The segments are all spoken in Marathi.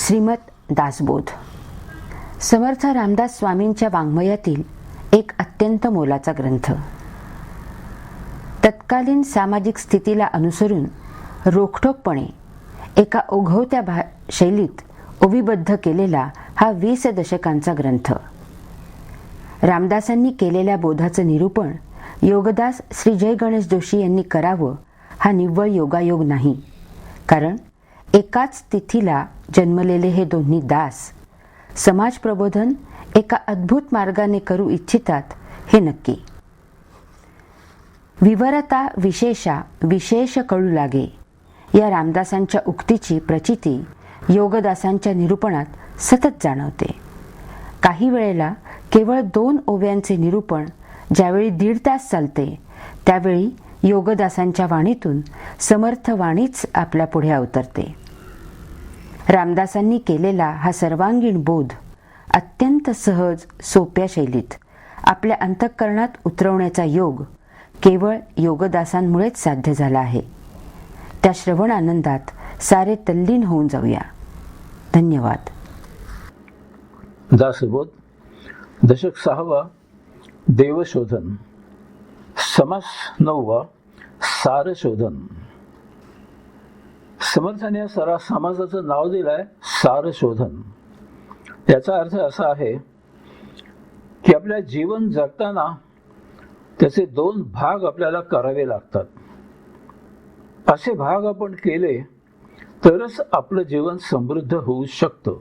श्रीमद दासबोध समर्थ रामदास स्वामींच्या वाङ्मयातील एक अत्यंत मोलाचा ग्रंथ. तत्कालीन सामाजिक स्थितीला अनुसरून रोखठोकपणे एका ओघवत्या शैलीत ओवीबद्ध केलेला हा 20 दशकांचा ग्रंथ. रामदासांनी केलेल्या बोधाचं निरूपण योगदास श्री जय गणेश जोशी यांनी करावं हा निव्वळ योगायोग नाही, कारण एकाच तिथीला जन्मलेले हे दोन्ही दास समाज प्रबोधन एका अद्भुत मार्गाने करू इच्छितात हे नक्की. विवरता विशेषा विशेष कळू लागे या रामदासांच्या उक्तीची प्रचिती योगदासांच्या निरूपणात सतत जाणवते. काही वेळेला केवळ 2 ओव्यांचे निरूपण ज्यावेळी 1.5 तास चालते, त्यावेळी योगदासांच्या वाणीतून समर्थ वाणीच आपल्या पुढे अवतरते. रामदासांनी केलेला हा सर्वांगीण बोध अत्यंत सहज सोप्या शैलीत आपल्या अंतःकरणात उतरवण्याचा योग केवळ योगदासांमुळेच साध्य झाला आहे. त्या श्रवण आनंदात सारे तल्लीन होऊन जाऊया. धन्यवाद. दासबोध दशक 6वा देवशोधन, समास 9वा सारशोधन. समर्थाने या समासाचं नाव दिलंय सारशोधन. याचा अर्थ असा आहे की आपल्या जीवन जगताना त्याचे 2 भाग आपल्याला करावे लागतात. असे भाग आपण केले तरच आपलं जीवन समृद्ध होऊ शकतं.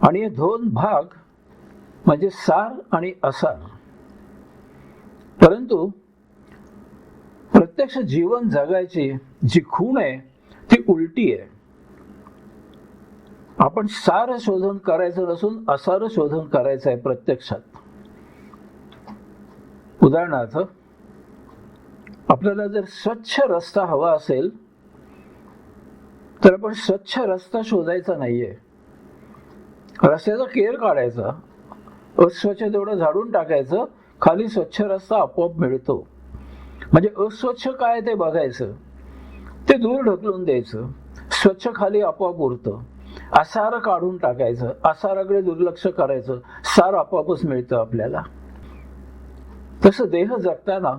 आणि हे 2 भाग म्हणजे सार आणि असार. परंतु प्रत्यक्ष जीवन जगायची जी खूण आहे ती उलटी आहे. आपण सार शोधन करायचं नसून असार शोधन करायचं आहे प्रत्यक्षात. उदाहरणार्थ, आपल्याला जर स्वच्छ रस्ता हवा असेल तर आपण स्वच्छ रस्ता शोधायचा नाहीये, रस्त्याचा केर काढायचा, अस्वच्छ तेवढं झाडून टाकायचं, खाली स्वच्छ रस्ता आपोआप मिळतो. म्हणजे अस्वच्छ काय ते बघायचं, ते दूर ढकलून द्यायचं, स्वच्छ खाली आपोआप उरतं. असार काढून टाकायचं, असाराकडे दुर्लक्ष करायचं, सार आपोआपच मिळतं आपल्याला. तसं देह जगताना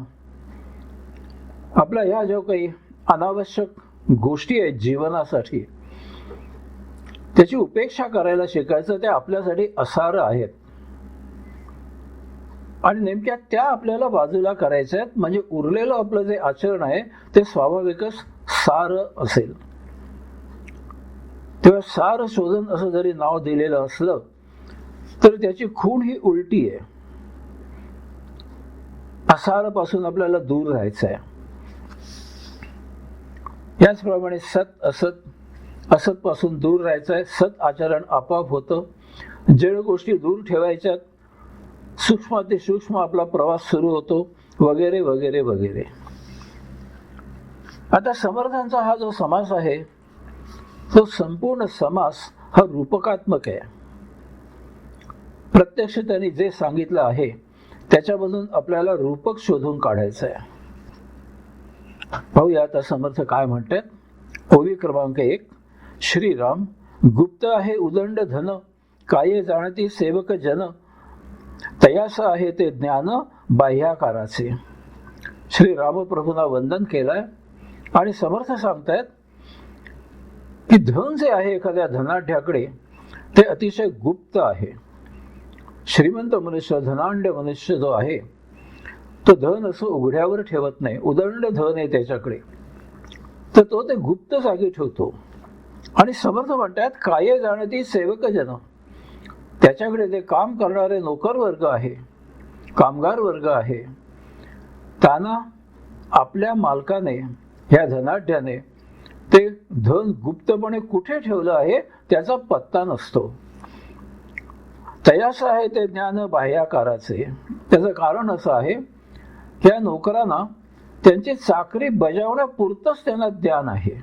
आपल्या ह्या ज्या काही अनावश्यक गोष्टी आहेत जीवनासाठी, त्याची उपेक्षा करायला शिकायचं. ते आपल्यासाठी असार आहेत आणि नेमक्या त्या आपल्याला बाजूला करायच्या आहेत. म्हणजे उरलेलं आपलं जे आचरण आहे ते स्वाभाविकच सार असेल. तेव्हा सार शोधन असं जरी नाव दिलेलं असलं तर त्याची खूण ही उलटी आहे. असारापासून आपल्याला दूर राहायचं आहे. याचप्रमाणे सत असत, असत पासून दूर राहायचं आहे. सत आचरण आपोआप होतं. जड गोष्टी दूर ठेवायच्यात, सूक्ष्म ते सूक्ष्म आपला प्रवास सुरू होतो, वगैरे वगैरे वगैरे. आता समर्थांचा हा जो समास आहे तो संपूर्ण समास हा रूपकात्मक आहे. प्रत्यक्ष त्यांनी जे सांगितलं आहे त्याच्यामधून आपल्याला रूपक शोधून काढायचं आहे. पाहूया आता समर्थ काय म्हणतात. ओवी क्रमांक 1. श्रीराम गुप्त आहे उदंड धन, काय जाणती सेवक जन, तयास आहे ते ज्ञान बाह्याकाराचे. श्री रामप्रभूंना वंदन केलंय आणि समर्थ सांगतायत की धन जे आहे एखाद्या धनाढ्याकडे ते अतिशय गुप्त आहे. श्रीमंत मनुष्य, धनाढ्य मनुष्य जो आहे तो धन असं उघड्यावर ठेवत नाही. उदंड धन आहे त्याच्याकडे, तर तो ते गुप्त जागी ठेवतो. आणि समर्थ म्हणतात काय जाणती सेवक जन, त्याच्याकडे जे काम करणारे नोकर वर्ग आहे, कामगार वर्ग आहे, त्यांना आपल्या मालकाने, ह्या धनाढ्याने ते धन गुप्तपणे कुठे ठेवलं आहे त्याचा पत्ता नसतो. तयास आहे ते ज्ञान बाह्याकाराचे. त्याचं कारण असं आहे की या नोकरांना त्यांची चाकरी बजावण्यापुरतंच त्यांना ज्ञान आहे,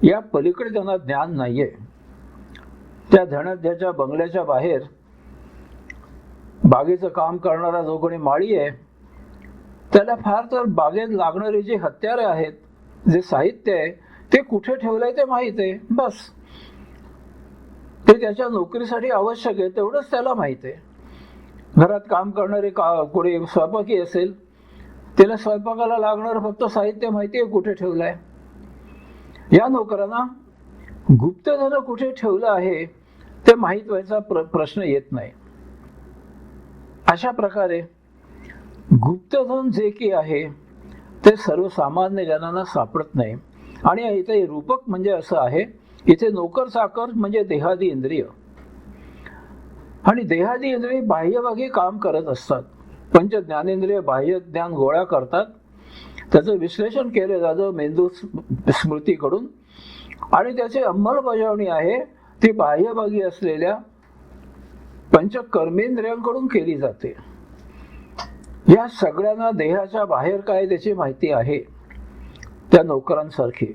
या पलीकडे त्यांना ज्ञान नाहीये. त्या धनाढ्याच्या बंगल्याच्या बाहेर बागेचं काम करणारा जो कोणी माळी आहे त्याला फार तर बागेत लागणारी जी हत्यारे आहेत, जे साहित्य आहे ते कुठे ठेवलंय ते माहित आहे बस. ते त्याच्या नोकरीसाठी आवश्यक आहे तेवढंच त्याला माहित आहे. घरात काम करणारे कोणी स्वयंपाकी असेल, त्याला स्वयंपाकाला लागणार फक्त साहित्य माहिती आहे कुठे ठेवलंय. या नोकरांना गुप्तधन कुठे ठेवलं आहे ते माहीत व्हायचा प्रश्न येत नाही. अशा प्रकारे गुप्तधन जे की आहे ते सर्वसामान्य जनांना सापडत नाही. आणि इथे रूपक म्हणजे असं आहे, इथे नोकर चाकर म्हणजे देहादी इंद्रिय, आणि देहादी इंद्रिय बाह्यभागी काम करत असतात. पंच ज्ञानेंद्रिय बाह्य ज्ञान गोळा करतात, त्याचं विश्लेषण केलं जातं मेंदू स्मृतीकडून, आणि त्याची अंमलबजावणी आहे ती बाह्यभागी असलेल्या पंच कर्मेंद्रियांकडून केली जाते. या सगळ्यांना देहाच्या बाहेर काय त्याची माहिती आहे त्या नोकरांसारखी.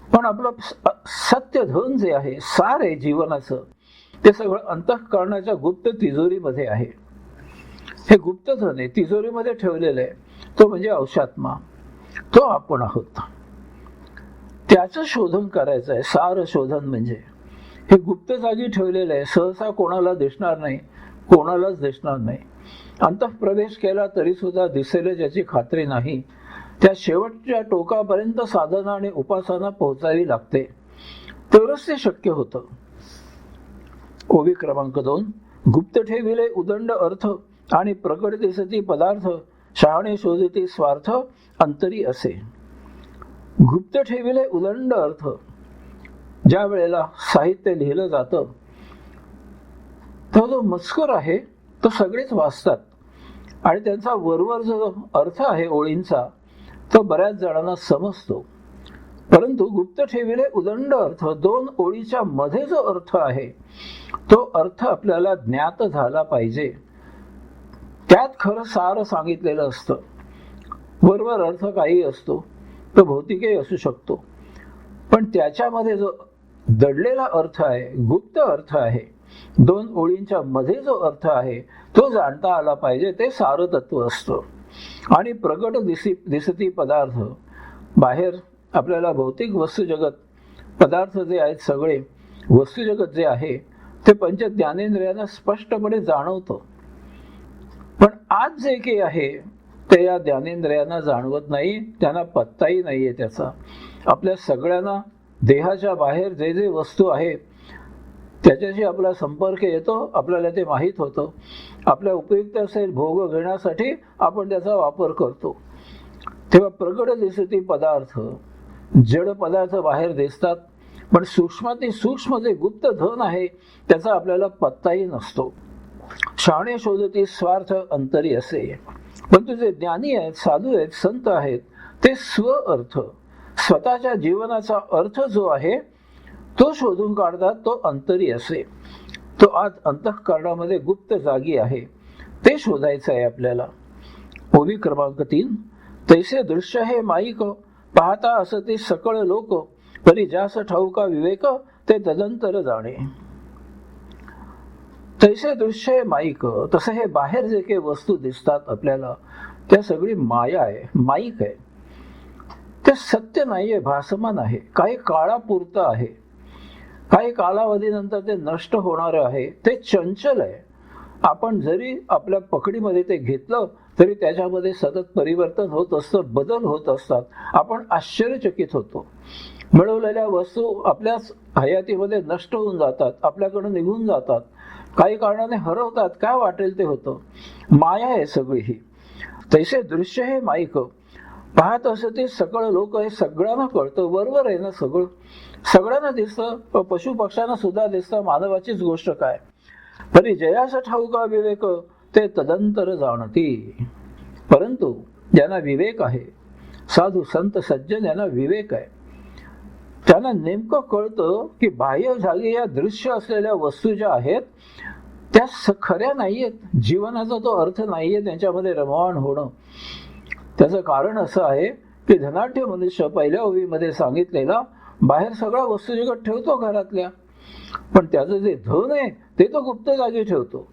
पण आपलं सत्य धन जे आहे, सार आहे जीवनाचं, ते सगळं अंतःकरणाच्या गुप्त तिजोरीमध्ये आहे. हे गुप्त धन आहे, तिजोरीमध्ये ठेवलेलं आहे. तो म्हणजे अंशात्मा, तो आपण आहोत. त्याचं शोधन करायचं आहे. सार शोधन म्हणजे हे गुप्त जागी ठेवलेलं आहे, सहसा कोणाला दिसणार नाही, कोणालाच दिसणार नाही. अंतःप्रवेश केला तरी सुद्धा दिसेल याची खात्री नाही. त्या शेवटच्या टोकापर्यंत साधना आणि उपासना पोहोचावी लागते, तरच ते शक्य होतं. ओवी क्रमांक 2. गुप्त ठेविले उदंड अर्थ आणि प्रकट दिसती पदार्थ, शहाणे शोधिती स्वार्थ अंतरी असे. गुप्त ठेविले उदंड अर्थ, ज्या वेळेला साहित्य लिहिलं जातं तो जो मजकूर आहे तो सगळेच वाचतात, आणि त्यांचा वरवर जो अर्थ आहे ओळींचा तो बऱ्याच जणांना समजतो. परंतु गुप्त ठेविले उदंड अर्थ, 2 ओळीच्या मध्ये जो अर्थ आहे तो अर्थ आपल्याला ज्ञात झाला पाहिजे. त्यात खरं सार सांगितलेलं असतं. वरवर अर्थ काही असतो, तो भौतिकही असू शकतो, पण त्याच्यामध्ये जो दडलेला अर्थ आहे, गुप्त अर्थ आहे, 2 ओळींच्या मध्ये जो अर्थ आहे तो जाणता आला पाहिजे. ते सार तत्व असतं. आणि प्रकट दिसती पदार्थ, बाहेर आपल्याला भौतिक वस्तुजगत पदार्थ जे आहेत, सगळे वस्तुजगत जे आहे ते पंच ज्ञानेंद्रियांना स्पष्टपणे जाणवतं. पण आज जे काही आहे ते या ज्ञानेंद्रियांना जाणवत नाही, त्यांना पत्ताही नाहीये त्याचा. आपल्या सगळ्यांना देहाच्या बाहेर जे जे वस्तू आहे त्याच्याशी आपला संपर्क येतो, आपल्याला ते माहीत होतं. आपल्या उपयुक्त असेल भोग घेण्यासाठी आपण त्याचा वापर करतो. तेव्हा प्रकट दिसती पदार्थ, जड पदार्थ बाहेर दिसतात, पण सूक्ष्माती सूक्ष्म जे गुप्त धन आहे त्याचा आपल्याला पत्ताही नसतो. शहाणे शोधती स्वार्थ अंतरी असे. पण तुझे ज्ञानी आहेत, साधू आहेत, संत आहेत, ते स्व अर्थ, स्वतःच्या जीवनाचा अर्थ जो आहे तो शोधून काढतात, तो अंतरी असे. तो आज अंतःकरणामध्ये गुप्त जागी आहे, ते शोधायचं आहे आपल्याला. ओवी क्रमांक 3. तैसे दृश्य हे माईक, पाहता असते सकळ लोक, तरी जास ठाऊका विवेक, ते तदंतर जाणे. तैसे दृश्य हे माईक, तसं हे बाहेर जे काही वस्तू दिसतात आपल्याला त्या सगळी माया आहे, माईक आहे. ते सत्य नाहीये, भासमान आहे, काही काळापुरतं आहे, काही कालावधीनंतर ते नष्ट होणार आहे. ते चंचल आहे. आपण जरी आपल्या पकडीमध्ये ते घेतलं तरी त्याच्यामध्ये सतत परिवर्तन होत असतं, बदल होत असतात. आपण आश्चर्यचकित होतो. मिळवलेल्या वस्तू आपल्याच हयातीमध्ये नष्ट होऊन जातात, आपल्याकडून निघून जातात, काही कारणाने हरवतात, काय वाटेल ते होतं. माया आहे सगळी ही. तैसे दृश्य हे माईक, पाहत असते सकळ लोक, हे सगळ्यांना कळतं, वरवर आहे ना सगळं, सगळ्यांना दिसतं, पशु पक्ष्यांना सुद्धा दिसतं, मानवाचीच गोष्ट काय. तरी जयास ठाऊका विवेक, ते तदंतर जाणती. परंतु ज्यांना विवेक आहे, साधू संत सज्जन यांना विवेक आहे, त्यांना नेमकं कळतं की बाह्य जागी या दृश्य असलेल्या वस्तू ज्या आहेत त्या खऱ्या नाहीयेत, जीवनाचा तो अर्थ नाहीये त्यांच्यामध्ये रममाण होणं. त्याचं कारण असं आहे की धनाढ्य मनुष्य पहिल्या ओवीमध्ये सांगितलेला बाहेर सगळा वस्तू जगत ठेवतो घरातल्या, पण त्याचं जे धन आहे ते तो गुप्त जागी ठेवतो.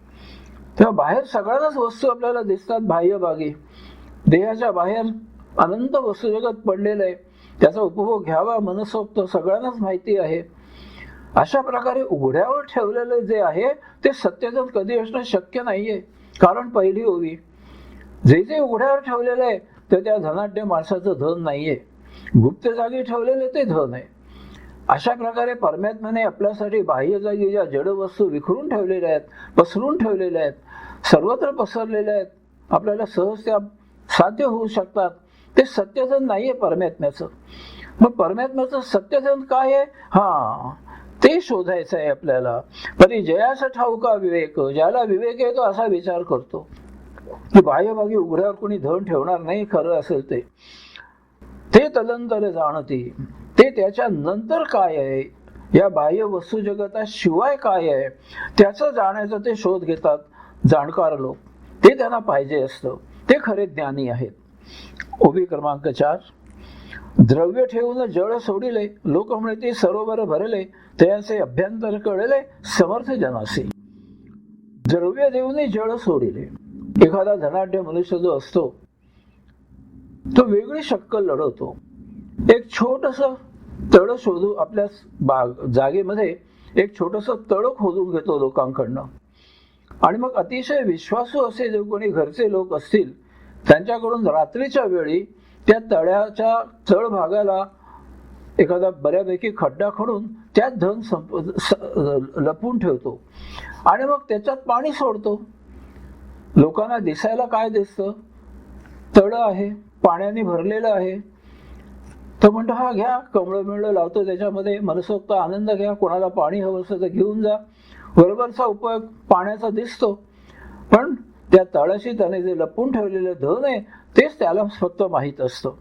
तेव्हा बाहेर सगळ्यांनाच वस्तू आपल्याला दिसतात, बाह्यभागी देहाच्या बाहेर अनंत वस्तू जगत पडलेलं आहे, त्याचा उपभोग घ्यावा मनसोक्त सगळ्यांनाच माहिती आहे. अशा प्रकारे उघड्यावर ठेवलेले जे आहे ते सत्यधन कधी असणं शक्य नाहीये. कारण पहिली ओवी, जे जे उघड्यावर ठेवलेलं आहे ते त्या धनाढ्य माणसाचं धन नाहीये, गुप्त जागी ठेवलेले ते धन आहे. अशा प्रकारे परमात्म्याने आपल्यासाठी बाह्य जागी ज्या जड वस्तू विखरून ठेवलेल्या आहेत, पसरून ठेवलेल्या आहेत, सर्वत्र पसरलेल्या आहेत, आपल्याला सहज त्या साध्य होऊ शकतात, ते सत्यधन नाहीये परमात्म्याचं. मग परमात्म्याचं सत्यधन काय आहे? ते शोधायचं आहे आपल्याला. परिजयाचा ठाऊका विवेक, ज्याला विवेक आहे तो असा विचार करतो की बाह्यभागी उघड्यावर कोणी धन ठेवणार नाही, खरं असेल ते तदंतर जाणती, ते त्याच्या नंतर काय आहे, या बाह्य वस्तू जगताशिवाय काय आहे त्याचं जाण्याचा ते शोध घेतात जाणकार लोक. ते त्यांना पाहिजे असतं, ते खरे ज्ञानी आहेत. ओवी क्रमांक 4, द्रव्य ठेवून जळ सोडिले, लोक म्हणते सरोवर भरले, त्याचे अभ्यंतर कळले समर्थ जनासी. द्रव्य देऊन जळ सोडिले. एखादा धनाढ्य मनुष्य जो असतो तो वेगळी शक्कल लढवतो. एक छोटस तळ शोधू, आपल्या जागेमध्ये एक छोटस तळ खोदून घेतो लोकांकडनं, आणि मग अतिशय विश्वासू असे जे कोणी घरचे लोक असतील त्यांच्याकडून रात्रीच्या वेळी त्या तळ्याच्या तळ भागाला एखादा बऱ्यापैकी खड्डा खणून त्यात धन लपून ठेवतो आणि मग त्याच्यात पाणी सोडतो. लोकांना दिसायला काय दिसतं? तळ आहे, पाण्याने भरलेलं आहे. तो म्हणतो हा घ्या, कमळं मिळलं लावतो त्याच्यामध्ये, मनसोक्त आनंद घ्या, कोणाला पाणी हवं असतं तर घेऊन जा. बरोबरचा उपयोग पाण्याचा दिसतो, पण त्या तळाशी त्याने जे लपून ठेवलेलं धन आहे तेच त्याला फक्त माहीत असतं.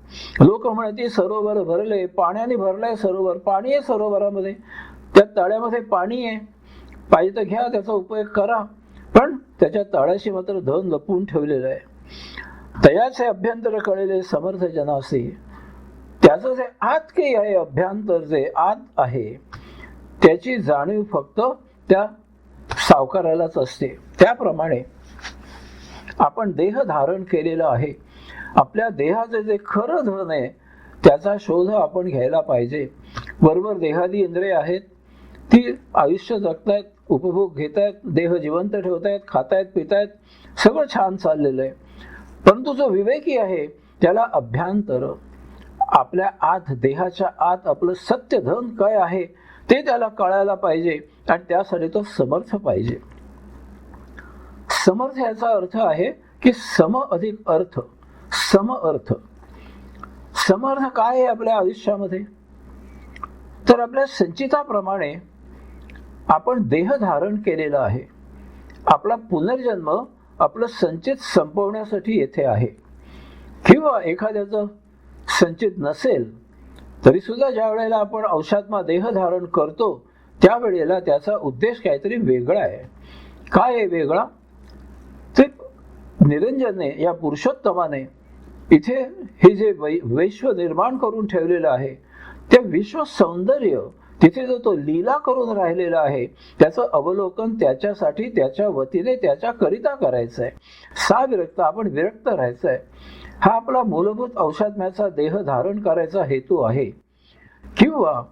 लोक म्हणते सरोवर भरले, पाण्याने भरलंय सरोवर, पाणी आहे सरोवरामध्ये, त्या तळ्यामध्ये पाणी आहे, पाहिजे तर घ्या, त्याचा उपयोग करा, पण त्याच्या तळाशी मात्र धन लपून ठेवलेलं आहे. तयाचे अभ्यंतर कळलेले समर्थ जनासी, त्याचं जे आत काही आहे, अभ्यंतर जे आत आहे त्याची जाणीव फक्त त्या सावकारालाच असते. त्याप्रमाणे आपण देह धारण केलेला आहे, आपल्या देहाचे जे खरं धन आहे त्याचा शोध आपण घ्यायला पाहिजे. बरोबर देहादी इंद्रिय आहेत, ती आयुष्य जगतायत, उपभोग घेतायत, देह जिवंत ठेवतायत, खातायत, पितायत, सगळं छान चाललेलं आहे. परंतु जो विवेकी आहे त्याला अभ्यंतर, आपल्या आत, देहाच्या आत आपलं सत्य धन काय आहे ते त्याला कळायला पाहिजे, आणि त्यासाठी तो समर्थ पाहिजे. समर्थ याचा अर्थ आहे की सम अधिक अर्थ, सम अर्थ. समर्थ काय आहे आपल्या आयुष्यामध्ये? तर आपल्या संचिताप्रमाणे आपण देह धारण केलेला आहे. आपला पुनर्जन्म आपलं संचित संपवण्यासाठी येथे आहे. किंवा एखाद्याचं संचित नसेल तरी सुद्धा ज्या वेळेला आपण औषात्मा देह धारण करतो त्यावेळेला त्याचा उद्देश काहीतरी वेगळा आहे. काय आहे वेगळा? ते निरंजने, या पुरुषोत्तमाने इथे हे जे विश्व निर्माण करून ठेवलेलं आहे ते विश्व सौंदर्य, तिथे जो तो लीला करून राहिलेला आहे त्याचं अवलोकन त्याच्यासाठी, त्याच्या वतीने, त्याच्या करिता करायचं आहे. साविरक्त, आपण विरक्त राहायचं आहे. हा आपला मूलभूत औषात्म्याचा देह धारण करायचा हेतू आहे. किंवा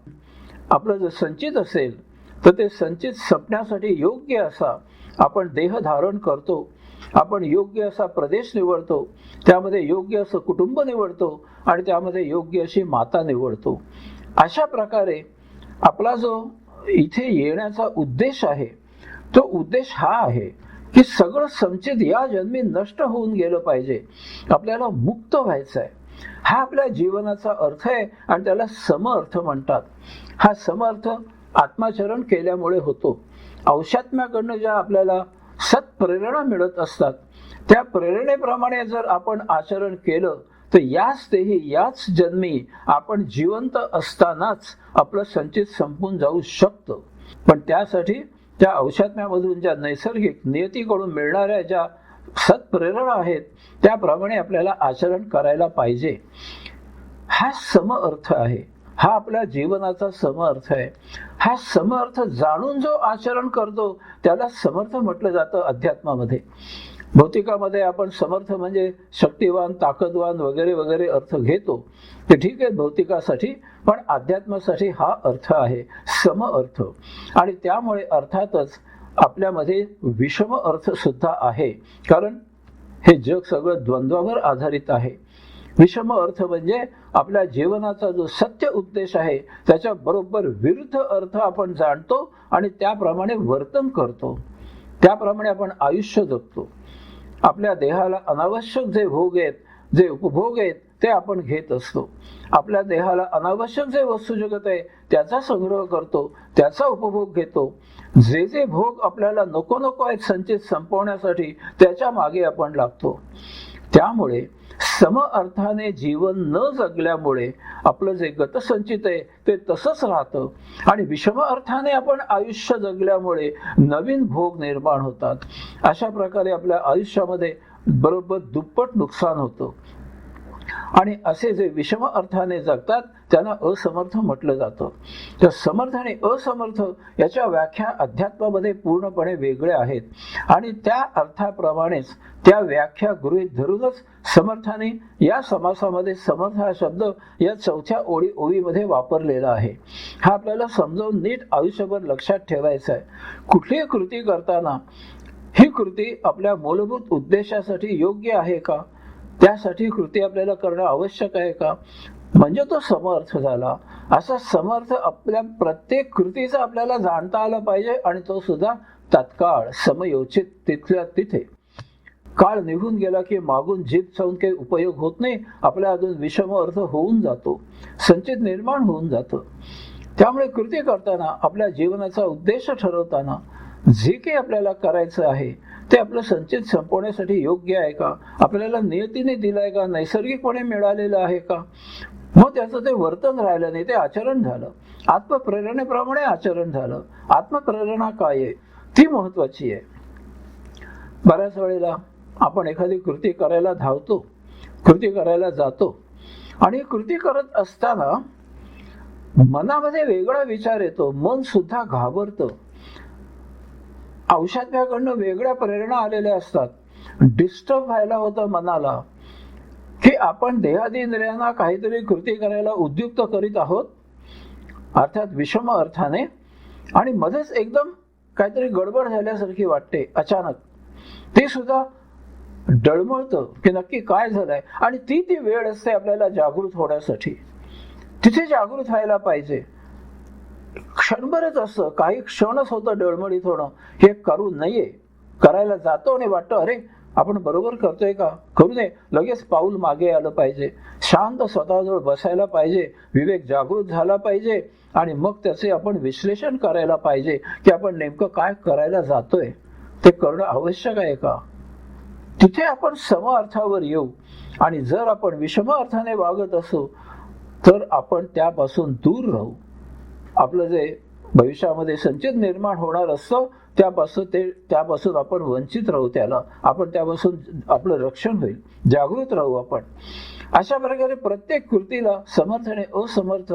आपलं जर संचित असेल तर ते संचित संपण्यासाठी योग्य असा आपण देह धारण करतो, आपण योग्य असा प्रदेश निवडतो, त्यामध्ये योग्य असं कुटुंब निवडतो आणि त्यामध्ये योग्य अशी माता निवडतो. अशा प्रकारे आपला जो इथे येण्याचा उद्देश आहे तो उद्देश हा आहे की सगळं संचित या जन्मी नष्ट होऊन गेलं पाहिजे, आपल्याला मुक्त व्हायचं आहे. हा आपल्या जीवनाचा अर्थ आहे आणि त्याला समर्थ म्हणतात. हा समर्थ आत्माचरण केल्यामुळे होतो. औषात्म्याकडनं ज्या आपल्याला सत्प्रेरणा मिळत असतात त्या प्रेरणेप्रमाणे जर आपण आचरण केलं तर याच देही, याच जन्मी आपण जिवंत असतानाच आपलं संचित संपून जाऊ शकतं. पण त्यासाठी त्या औषात्म्यामधून ज्या नैसर्गिक नियतीकडून मिळणाऱ्या ज्या सत्प्रेरणा आहेत त्याप्रमाणे आपल्याला आचरण करायला पाहिजे. हा समअर्थ आहे, हा आपल्या जीवनाचा समअर्थ आहे. हा समअर्थ जाणून जो आचरण करतो त्याला समर्थ म्हटलं जातं अध्यात्मामध्ये. भौतिकामध्ये आपण समर्थ म्हणजे शक्तिवान, ताकदवान वगैरे वगैरे अर्थ घेतो, ते ठीक आहे भौतिकासाठी, पण अध्यात्मासाठी हा अर्थ आहे सम अर्थ. आणि त्यामुळे अर्थातच आपल्यामध्ये विषम अर्थ सुद्धा आहे, कारण हे जग सगळं द्वंद्वावर आधारित आहे. विषम अर्थ म्हणजे आपल्या जीवनाचा जो सत्य उद्देश आहे त्याच्या बरोबर विरुद्ध अर्थ आपण जाणतो आणि त्याप्रमाणे वर्तन करतो, त्याप्रमाणे आपण आयुष्य जगतो. आपल्या देहाला अनावश्यक जे भोग आहेत, जे उपभोग आहेत, ते आपण घेत असतो. आपल्या देहाला अनावश्यक जे वस्तू जगत आहे त्याचा संग्रह करतो, त्याचा उपभोग घेतो. जे जे भोग आपल्याला नको नको आहेत संचित संपवण्यासाठी त्याच्या मागे आपण लागतो. त्यामुळे सम अर्थाने जीवन न जगल्यामुळे आपलं जे गतसंचित आहे ते तसंच राहतं आणि विषम अर्थाने आपण आयुष्य जगल्यामुळे नवीन भोग निर्माण होतात. अशा प्रकारे आपल्या आयुष्यामध्ये बरोबर दुप्पट नुकसान होतं. आणि असे जे विषम अर्थाने जगतात त्यांना असमर्थ म्हटलं जातं. तर समर्थ आणि असमर्थ याच्या व्याख्या अध्यात्मामध्ये पूर्णपणे वेगळ्या आहेत आणि त्या अर्थाप्रमाणेच त्या व्याख्या गृहीत धरूनच समर्थाने या समासामध्ये समर्थ हा शब्द या चौथ्या ओळीमध्ये वापरलेला आहे. हा आपल्याला समजावून नीट आयुष्यभर लक्षात ठेवायचा आहे. कुठलीही कृती करताना ही कृती आपल्या मूलभूत उद्देशासाठी योग्य आहे का, त्यासाठी कृती आपल्याला करणं आवश्यक आहे का, म्हणजे तो समर्थ झाला. असा समर्थ आपल्या प्रत्येक कृतीचा आपल्याला जाणता आला पाहिजे आणि तो सुद्धा तत्काळ समयोचित तिथल्या तिथे. काळ निघून गेला की मागून जीभ चावून काही उपयोग होत नाही, आपल्या अजून विषम अर्थ होऊन जातो, संचित निर्माण होऊन जातं. त्यामुळे कृती करताना आपल्या जीवनाचा उद्देश ठरवताना जे काही आपल्याला करायचं आहे ते आपलं संचित संपवण्यासाठी योग्य आहे का, आपल्याला नियतीने दिलंय का, नैसर्गिकपणे मिळालेलं आहे का, मग त्याचं ते वर्तन राहिलं नाही, ते आचरण झालं. आत्मप्रेरणेप्रमाणे आचरण झालं. आत्मप्रेरणा काय आहे ती महत्वाची आहे. बऱ्याच वेळेला आपण एखादी कृती करायला धावतो, कृती करायला जातो आणि कृती करत असताना मनामध्ये वेगळा विचार येतो, मन सुद्धा घाबरतं. औषधाकडनं वेगळ्या प्रेरणा आलेल्या असतात. डिस्टर्ब व्हायला होतं मनाला की आपण देहादिंद्रियांना काहीतरी कृती करायला उद्युक्त करीत आहोत, अर्थात विषम अर्थाने, आणि मध्येच एकदम काहीतरी गडबड झाल्यासारखी वाटते. अचानक ते सुद्धा डळमळतं की नक्की काय झालंय. आणि ती वेळ असते आपल्याला जागृत होण्यासाठी. तिथे जागृत व्हायला पाहिजे. क्षणभरच असतं, काही क्षणच होतं डळमळीत होणं. हे करू नये. करायला जातो आणि वाटतं अरे आपण बरोबर करतोय का, करू नये. लगेच पाऊल मागे आलं पाहिजे. शांत स्वतःजवळ बसायला पाहिजे. विवेक जागृत झाला पाहिजे आणि मग त्याचे आपण विश्लेषण करायला पाहिजे की आपण नेमकं काय करायला जातोय, ते करणं आवश्यक आहे का. तिथे आपण सम अर्थावर येऊ. आणि जर आपण विषम अर्थाने वागत असू तर आपण त्यापासून दूर राहू. आपलं जे भविष्यामध्ये संचित निर्माण होणार असतं त्यापासून आपण वंचित राहू. आपण त्यापासून आपलं रक्षण होईल. जागृत राहू आपण. अशा प्रकारे प्रत्येक कृतीला समर्थ आणि असमर्थ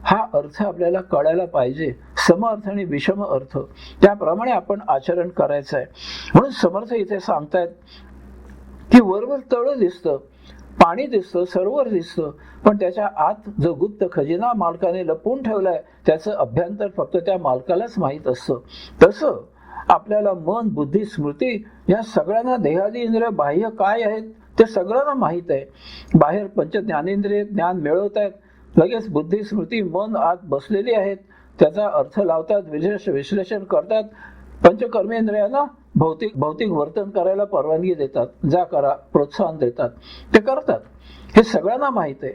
हा अर्थ आपल्याला कळायला पाहिजे. सम अर्थ आणि विषम अर्थ त्याप्रमाणे आपण आचरण करायचं आहे. म्हणून समर्थ इथे सांगतायत की वरवर तळं दिसतं, पाणी दिसतं, सरोवर दिसतं, पण त्याच्या आत जो गुप्त खजिना मालकाने लपवून ठेवलाय त्याचं अभ्यंतर फक्त त्या मालकालाच माहीत असतं. तसं आपल्याला मन, बुद्धी, स्मृती या सगळ्यांना देहादी इंद्रिय बाह्य काय आहेत ते सगळ्यांना माहीत आहे. बाहेर पंच ज्ञानेंद्रिय ज्ञान मिळवत आहेत, लगेच बुद्धी, स्मृती, मन आत बसलेली आहेत, त्याचा अर्थ लावतात, विश्लेषण करतात. पंचकर्मेंद्रियांना भौतिक वर्तन करायला परवानगी देतात, जा करा, प्रोत्साहन देतात, ते करतात. हे सगळ्यांना माहित आहे.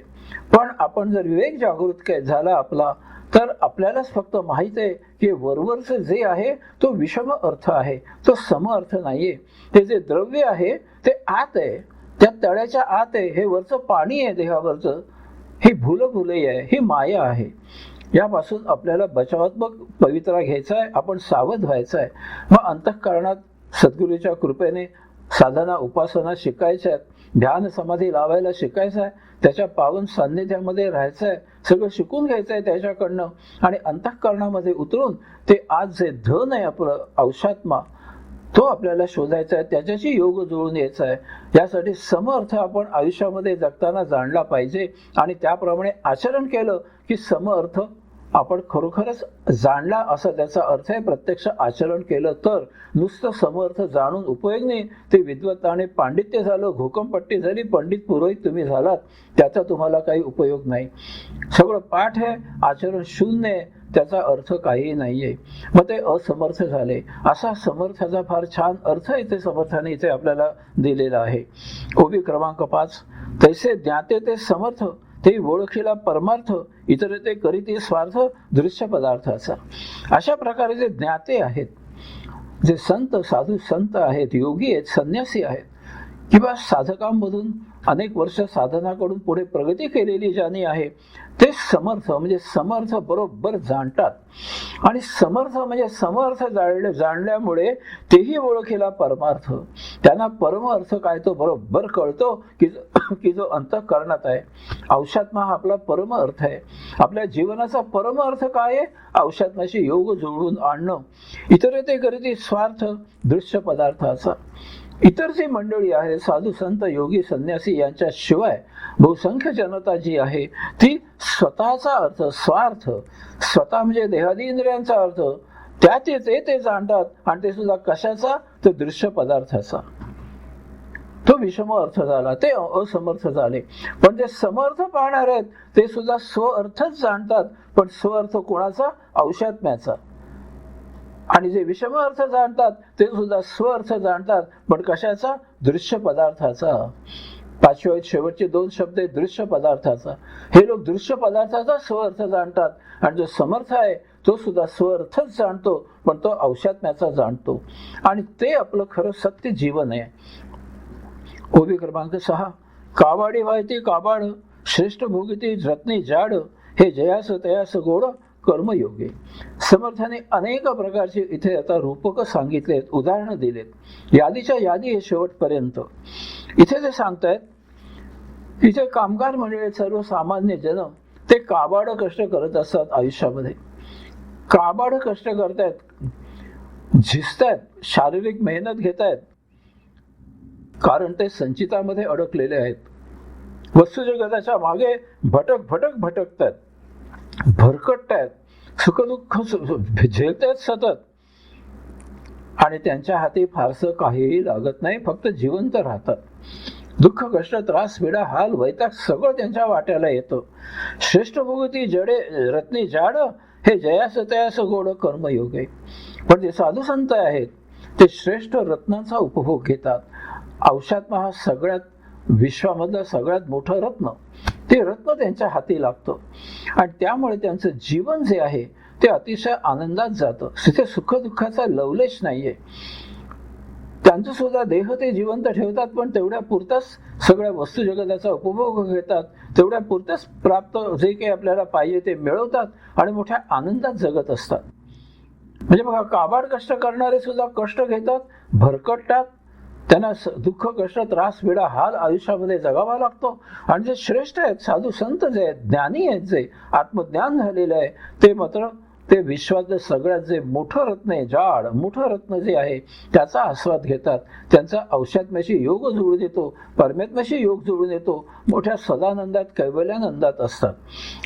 पण आपण जर विवेक जागृत झाला आपला तर आपल्यालाच फक्त माहित आहे की वरवरचं जे आहे तो विषम अर्थ आहे, तो सम अर्थ नाहीये. ते जे द्रव्य आहे ते आत आहे, त्या तळ्याच्या आत आहे. हे वरचं पाणी आहे देहावरचं, ही भूलभुलई आहे, ही माया आहे. यापासून आपल्याला बचावात्मक पवित्रा घ्यायचा आहे. आपण सावध व्हायचं आहे. मग अंतःकरणात सद्गुरूच्या कृपेने साधना उपासना शिकायच्या आहेत, ध्यान समाधी लावायला शिकायचं आहे, त्याच्या पावन सान्निध्यामध्ये राहायचं आहे, सगळं शिकून घ्यायचं आहे त्याच्याकडनं. आणि अंतःकरणामध्ये उतरून ते आज जे धन आहे आपलं औषात्मा, तो आपल्याला शोधायचा आहे, त्याच्याशी योग जुळून यायचा आहे. यासाठी समर्थ आपण आयुष्यामध्ये जगताना जाणला पाहिजे आणि त्याप्रमाणे आचरण केलं की समर्थ आपण खरोखरच जाणला असा त्याचा अर्थ आहे. प्रत्यक्ष आचरण केलं तर नुसतं समर्थ जाणून उपयोग नाही. ते विद्वत आणि पांडित्य झालं, घोकमपट्टी झाली, पंडित पुरोहित तुम्ही झालात, त्याचा तुम्हाला काही उपयोग नाही. सगळं पाठ आहे, आचरण शून्य आहे, त्याचा अर्थ काही नाहीये. मग ते असमर्थ झाले. असा समर्थाचा फार छान अर्थ इथे समर्थाने इथे आपल्याला दिलेला आहे. ओबी क्रमांक 5, तैसे ज्ञाते ते समर्थ, ते ओळखीला परमार्थ, इतर ते करीती स्वार्थ दृश्य पदार्थाचा. अशा प्रकारे जे ज्ञाते आहेत, जे संत साधू संत आहेत, योगी आहेत, संन्यासी आहेत, किंवा साधकांमधून अनेक वर्ष साधनाकडून पुढे प्रगती केलेली ज्यांनी आहे, ते समर्थ म्हणजे समर्थ बरोबर जाणतात. आणि समर्थ म्हणजे समर्थ जाणल्यामुळे तेही ओळखीला परमार्थ, त्यांना परम अर्थ काय तो बरोबर कळतो की जो अंतःकरणात आहे. औषात्मा हा आपला परम अर्थ आहे. आपल्या जीवनाचा परम अर्थ काय आहे? औषात्माशी योग जुळवून आणणं, इतर ते करीती स्वार्थ दृश्य पदार्थाचा. इतर जी मंडळी आहे, साधू संत योगी संन्यासी यांच्या शिवाय बहुसंख्य जनता जी आहे ती स्वतःचा अर्थ, स्वार्थ, स्वतः म्हणजे देहादी इंद्रियांचा अर्थ त्यात ते जाणतात. आणि ते सुद्धा कशाचा? तर दृश्य पदार्थाचा. तो विषम अर्थ झाला, ते असमर्थ झाले. पण जे समर्थ पाहणार आहेत ते सुद्धा स्वअर्थच जाणतात, पण स्वअर्थ कोणाचा? औषात्म्याचा. आणि जे विषम अर्थ जाणतात ते सुद्धा स्वअर्थ जाणतात, पण कशाचा? दृश्य पदार्थाचा. 5व्या शेवटचे 2 शब्द आहेत दृश्य पदार्थाचा. हे लोक दृश्य पदार्थाचा स्वअर्थ जाणतात. आणि जो समर्थ आहे तो सुद्धा स्वअर्थच जाणतो, पण तो औषात्म्याचा जाणतो. आणि ते आपलं खरं सत्य जीवन आहे. ओबी क्रमांक 6, कावाडी व्हायती काबाड, श्रेष्ठ भोगिती रत्नी जाड, हे जयास तयास गोड कर्मयोगे. समर्थाने अनेक प्रकारचे इथे आता रूपक सांगितलेत, उदाहरणं दिलेत. यादीच्या यादी आहे शेवटपर्यंत. इथे ते सांगतायत, इथे कामगार मंडळी सर्वसामान्य जन ते काबाड कष्ट करत असतात आयुष्यामध्ये. काबाड कष्ट करतायत, झिजतायत, शारीरिक मेहनत घेतायत, कारण ते संचितामध्ये अडकलेले आहेत. वस्तुजगताच्या मागे भटकतायत, भरकटतायत, सुखदुःख झेलतायत सतत. आणि त्यांच्या हाती फारसं काहीही लागत नाही, फक्त जिवंत राहतात. दुःख कष्ट त्रास पीडा हाल वैताग सगळं त्यांच्या वाट्याला येतं. श्रेष्ठ भोगती जडे रत्नी जाड, हे जयास तयास गोड कर्मयोगे. पण जे साधू संत आहेत ते श्रेष्ठ रत्नांचा उपभोग घेतात. औषात्मा हा सगळ्यात विश्वामधलं सगळ्यात मोठं रत्न, ते रत्न त्यांच्या हाती लागतं. आणि त्यामुळे त्यांचं जीवन जे आहे ते अतिशय आनंदात जातं. तिथे सुखदुःखाचा लवलेश नाहीये. त्यांचं सुद्धा देह ते जिवंत ठेवतात, पण तेवढ्या पुरताच सगळ्या वस्तू जगताचा उपभोग घेतात, तेवढ्या पुरताच प्राप्त जे काही आपल्याला पाहिजे ते मिळवतात आणि मोठ्या आनंदात जगत असतात. म्हणजे बघा, काबाड कष्ट करणारे सुद्धा कष्ट घेतात, भरकटतात, त्यांना दुःख कष्ट त्रास पीडा हाल आयुष्यामध्ये जगावा लागतो. आणि जे श्रेष्ठ आहेत, साधू संत जे आहेत, ज्ञानी आहेत, जे आत्मज्ञान झालेलं आहे, ते मात्र ते विश्वातलं सगळ्यात जे मोठं रत्न आहे, जाड मोठं रत्न जे आहे त्याचा आस्वाद घेतात. त्यांचा औषात्म्याशी योग जुळून येतो, परमात्म्याशी योग जुळून येतो, मोठ्या सदानंदात कैवल्यानंदात असतात.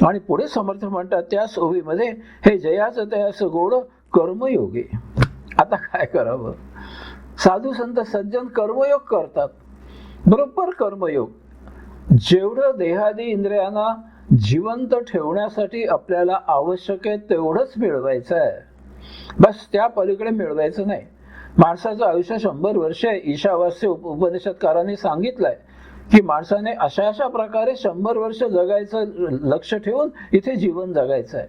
आणि पुढे समर्थ म्हणतात त्याच ओवीमध्ये, हे जयाच तयास गोड कर्मयोगे. आता काय करावं? साधू संत सज्जन कर्मयोग करतात, बरोबर कर्मयोग. जेवढं देहादी इंद्रियांना जिवंत ठेवण्यासाठी आपल्याला आवश्यक आहे तेवढंच मिळवायचं आहे, बस त्या पलीकडे मिळवायचं नाही. माणसाचं आयुष्य 100 वर्ष आहे. ईशावास्य उपनिषदकारांनी सांगितलंय की माणसाने अशा प्रकारे 100 वर्ष जगायचं लक्ष ठेवून इथे जीवन जगायचं आहे.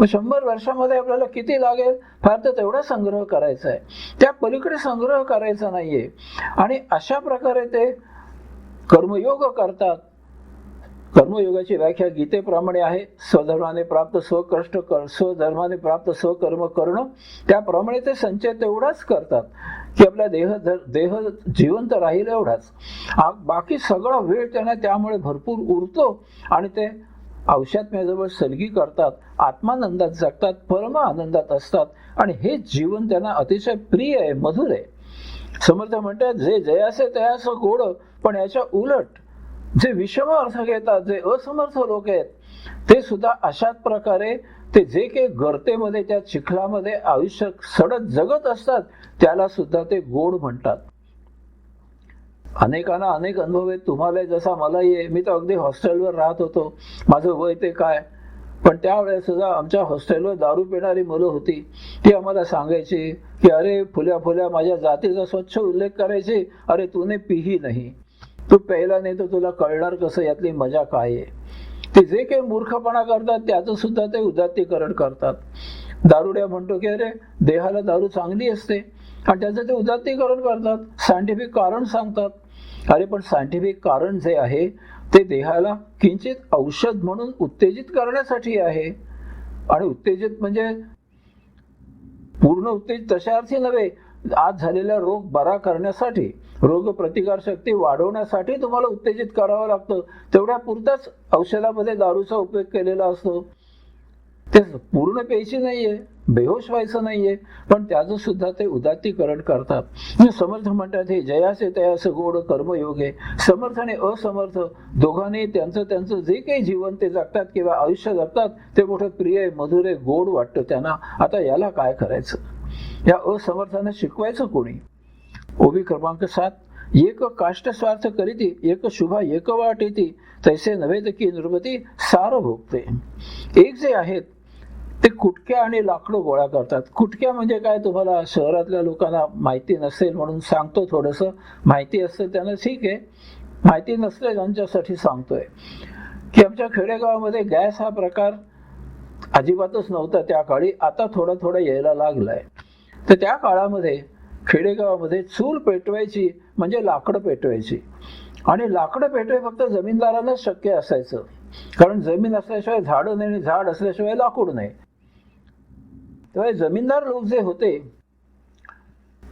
मग 100 वर्षामध्ये आपल्याला किती लागेल? फार तर तेवढा संग्रह करायचा आहे, त्या पलीकडे संग्रह करायचा नाहीये. आणि अशा प्रकारे ते कर्मयोग करतात. कर्मयोगाची व्याख्या गीतेप्रमाणे आहे, स्वधर्माने प्राप्त स्वकष्ट स्वधर्माने प्राप्त स्वकर्म करणं. त्याप्रमाणे ते संचय तेवढाच करतात की आपला देह जिवंत राहील एवढाच. बाकी सगळा वेळ त्यांना त्यामुळे भरपूर उरतो आणि ते औषात्म्याजवळ सलगी करतात, आत्मानंदात जगतात, परम आनंदात असतात. आणि हे जीवन त्यांना अतिशय प्रिय आहे, मधुर आहे. समर्थ म्हणतात जे जयासे तयास गोड, पण याच्या उलट जे विषम अर्थ घेतात, जे असमर्थ लोक आहेत, ते सुद्धा अशाच प्रकारे ते जे काही गर्तेमध्ये त्या चिखलामध्ये आयुष्य सडत जगत असतात त्याला सुद्धा ते गोड म्हणतात. अनेकांना अनेक अनुभव आहेत, तुम्हाला जसा मलाही आहे. मी तर अगदी हॉस्टेलवर राहत होतो, माझं वय ते काय, पण त्यावेळेस सुद्धा आमच्या हॉस्टेलवर दारू पिणारी मुलं होती. ती आम्हाला सांगायची की अरे फुल्या फुल्या माझ्या जातीचा स्वच्छ उल्लेख करायचे, अरे तूने पिही नाही, तू प्यायला नाही तर तुला कळणार कसं यातली मजा काय आहे. ते जे काही मूर्खपणा करतात त्याचं सुद्धा ते उदात्तीकरण करतात. दारुड्या म्हणतो की अरे देहाला दारू चांगली असते आणि त्याचं ते उदात्तीकरण करतात, सायंटिफिक कारण सांगतात. अरे पण सायंटिफिक कारण जे आहे ते देहाला किंचित औषध म्हणून उत्तेजित करण्यासाठी आहे. आणि उत्तेजित म्हणजे पूर्ण उत्तेजित तशा अर्थी नव्हे, आज झालेला रोग बरा करण्यासाठी, रोग प्रतिकार शक्ती वाढवण्यासाठी तुम्हाला उत्तेजित करावं लागतं. तेवढ्या पुरताच औषधामध्ये दारूचा उपयोग केलेला असतो. ते पूर्ण प्यायची नाहीये, बेहोश व्हायचं नाहीये, पण त्याचं सुद्धा ते उदात्तीकरण करतात. समर्थ म्हणतात हे जयासे तयासे गोड कर्मयोगे. समर्थ आणि असमर्थ दोघांनी त्यांचं त्यांचं जे काही जीवन ते जगतात किंवा आयुष्य जगतात ते मोठं प्रिय, मधुर, गोड वाटतं त्यांना. आता याला काय करायचं, या असमर्थाने शिकवायचं कोणी. ओवी क्रमांक 7. एक काष्ट स्वार्थ करीती, एक शुभा एक वाटेती, तैसे नव्हे की नृपती सार भोगते. एक जे आहेत ते कुटक्या आणि लाकडं गोळा करतात. कुटक्या म्हणजे काय, तुम्हाला शहरातल्या लोकांना माहिती नसेल म्हणून सांगतो थोडंसं. माहिती असेल त्यांना ठीक आहे, माहिती नसले त्यांच्यासाठी सांगतोय की आमच्या खेडेगावामध्ये गॅस हा प्रकार अजिबातच नव्हता त्या काळी, आता थोडा थोडा यायला लागलाय. तर त्या काळामध्ये खेडेगावामध्ये चूल पेटवायची म्हणजे लाकडं पेटवायची, आणि लाकडं पेटवाय फक्त जमीनदारांनाच शक्य असायचं, कारण जमीन असल्याशिवाय झाडं नाही आणि झाड असल्याशिवाय लाकूड नाही. तेव्हा जमीनदार लोक जे होते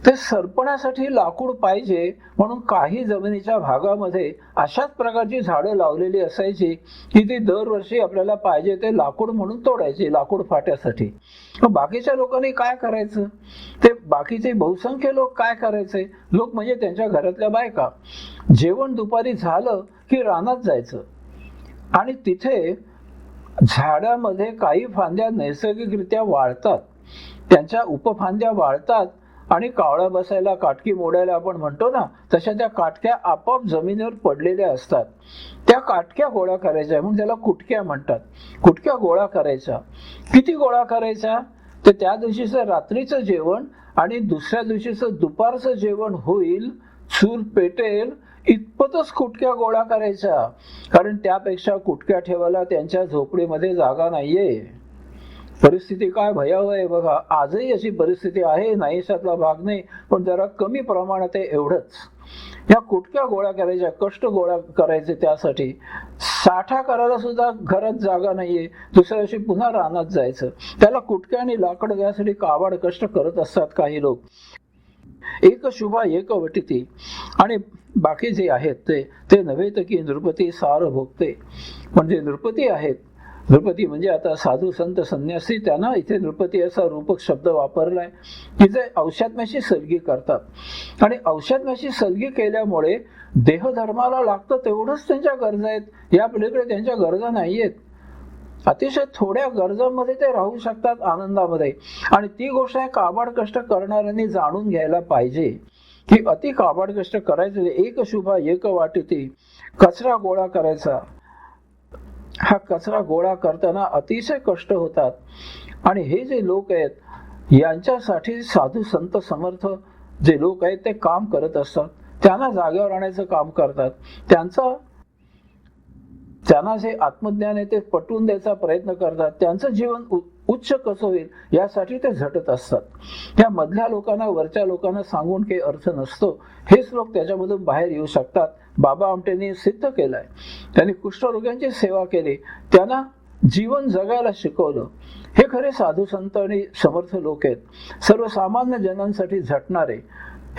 ते सरपणासाठी लाकूड पाहिजे म्हणून काही जमिनीच्या भागामध्ये अशाच प्रकारची झाडं लावलेली असायची की ती दरवर्षी आपल्याला पाहिजे ते लाकूड म्हणून तोडायची, लाकूड फाट्यासाठी. मग बाकीच्या लोकांनी काय करायचं, ते बाकीचे बहुसंख्य लोक काय करायचे, लोक म्हणजे त्यांच्या घरातल्या बायका, जेवण दुपारी झालं की रानात जायचं आणि तिथे झाडामध्ये काही फांद्या नैसर्गिकरित्या वाळतात, त्यांच्या उपफांद्या वाळतात आणि कावळा बसायला, काटकी मोडायला आपण म्हणतो ना, तशा त्या काटक्या आपोआप जमिनीवर पडलेल्या असतात. त्या काटक्या गोळा करायच्या म्हणून त्याला कुटक्या म्हणतात. कुटक्या गोळा करायच्या. किती गोळा करायच्या, तर त्या दिवशीचं रात्रीचं जेवण आणि दुसऱ्या दिवशीचं दुपारचं जेवण होईल, चूल पेटेल इतपतच कुटक्या गोळा करायच्या, कारण त्यापेक्षा कुटक्या ठेवायला त्यांच्या झोपडीमध्ये जागा नाहीये. परिस्थिती काय भयावह आहे बघा. आजही अशी परिस्थिती आहे, नाहीशातला भाग नाही, पण जरा कमी प्रमाणात आहे एवढंच. या कुटक्या गोळा करायच्या, कष्ट गोळा करायचे, त्यासाठी साठा करायला सुद्धा घरात जागा नाहीये, दुसऱ्या दिवशी पुन्हा रानात जायचं. त्याला कुटक्या आणि लाकड द्यासाठी काबाड कष्ट करत असतात काही लोक. एक शुभा एक वटिती, आणि बाकी जे आहेत ते नव्हे तर की नृपती सार भोगते. म्हणजे नृपती आहेत, नृपती म्हणजे आता साधू संत संन्यासी, त्यांना इथे नृपती असा रूपक शब्द वापरलाय की जे औषात्म्याशी सलगी करतात. आणि औषात्म्याशी सलगी केल्यामुळे देहधर्माला लागतं तेवढंच त्यांच्या गरजा आहेत, या पलीकडे त्यांच्या गरजा नाहीयेत. अतिशय थोड्या गरजांमध्ये ते राहू शकतात आनंदामध्ये. आणि ती गोष्ट आहे काबाड कष्ट करणाऱ्यांनी जाणून घ्यायला पाहिजे की अति काबाड कष्ट करायचे. एक शुभा एक वाटेती, कचरा गोळा करायचा. हा कचरा गोळा करताना अतिशय कष्ट होतात. आणि हे जे लोक आहेत यांच्यासाठी साधू संत समर्थ जे लोक आहेत ते काम करत असतात, त्यांना जागेवर आणायचं काम करतात. त्यांना जे आत्मज्ञान आहे ते पटवून द्यायचा प्रयत्न करतात. त्यांचं जीवन उच्च कसं होईल यासाठी ते झटत असतात. या मधल्या लोकांना, वरच्या लोकांना सांगून काही अर्थ नसतो. हेच लोक त्याच्यामधून बाहेर येऊ शकतात. बाबा आमटेंनी सिद्ध केलंय. त्यांनी कुष्ठरोग्यांची सेवा केली, त्यांना जीवन जगायला शिकवलं. हे खरे साधू संत आणि समर्थ लोक आहेत. सर्वसामान्य जनांसाठी झटणारे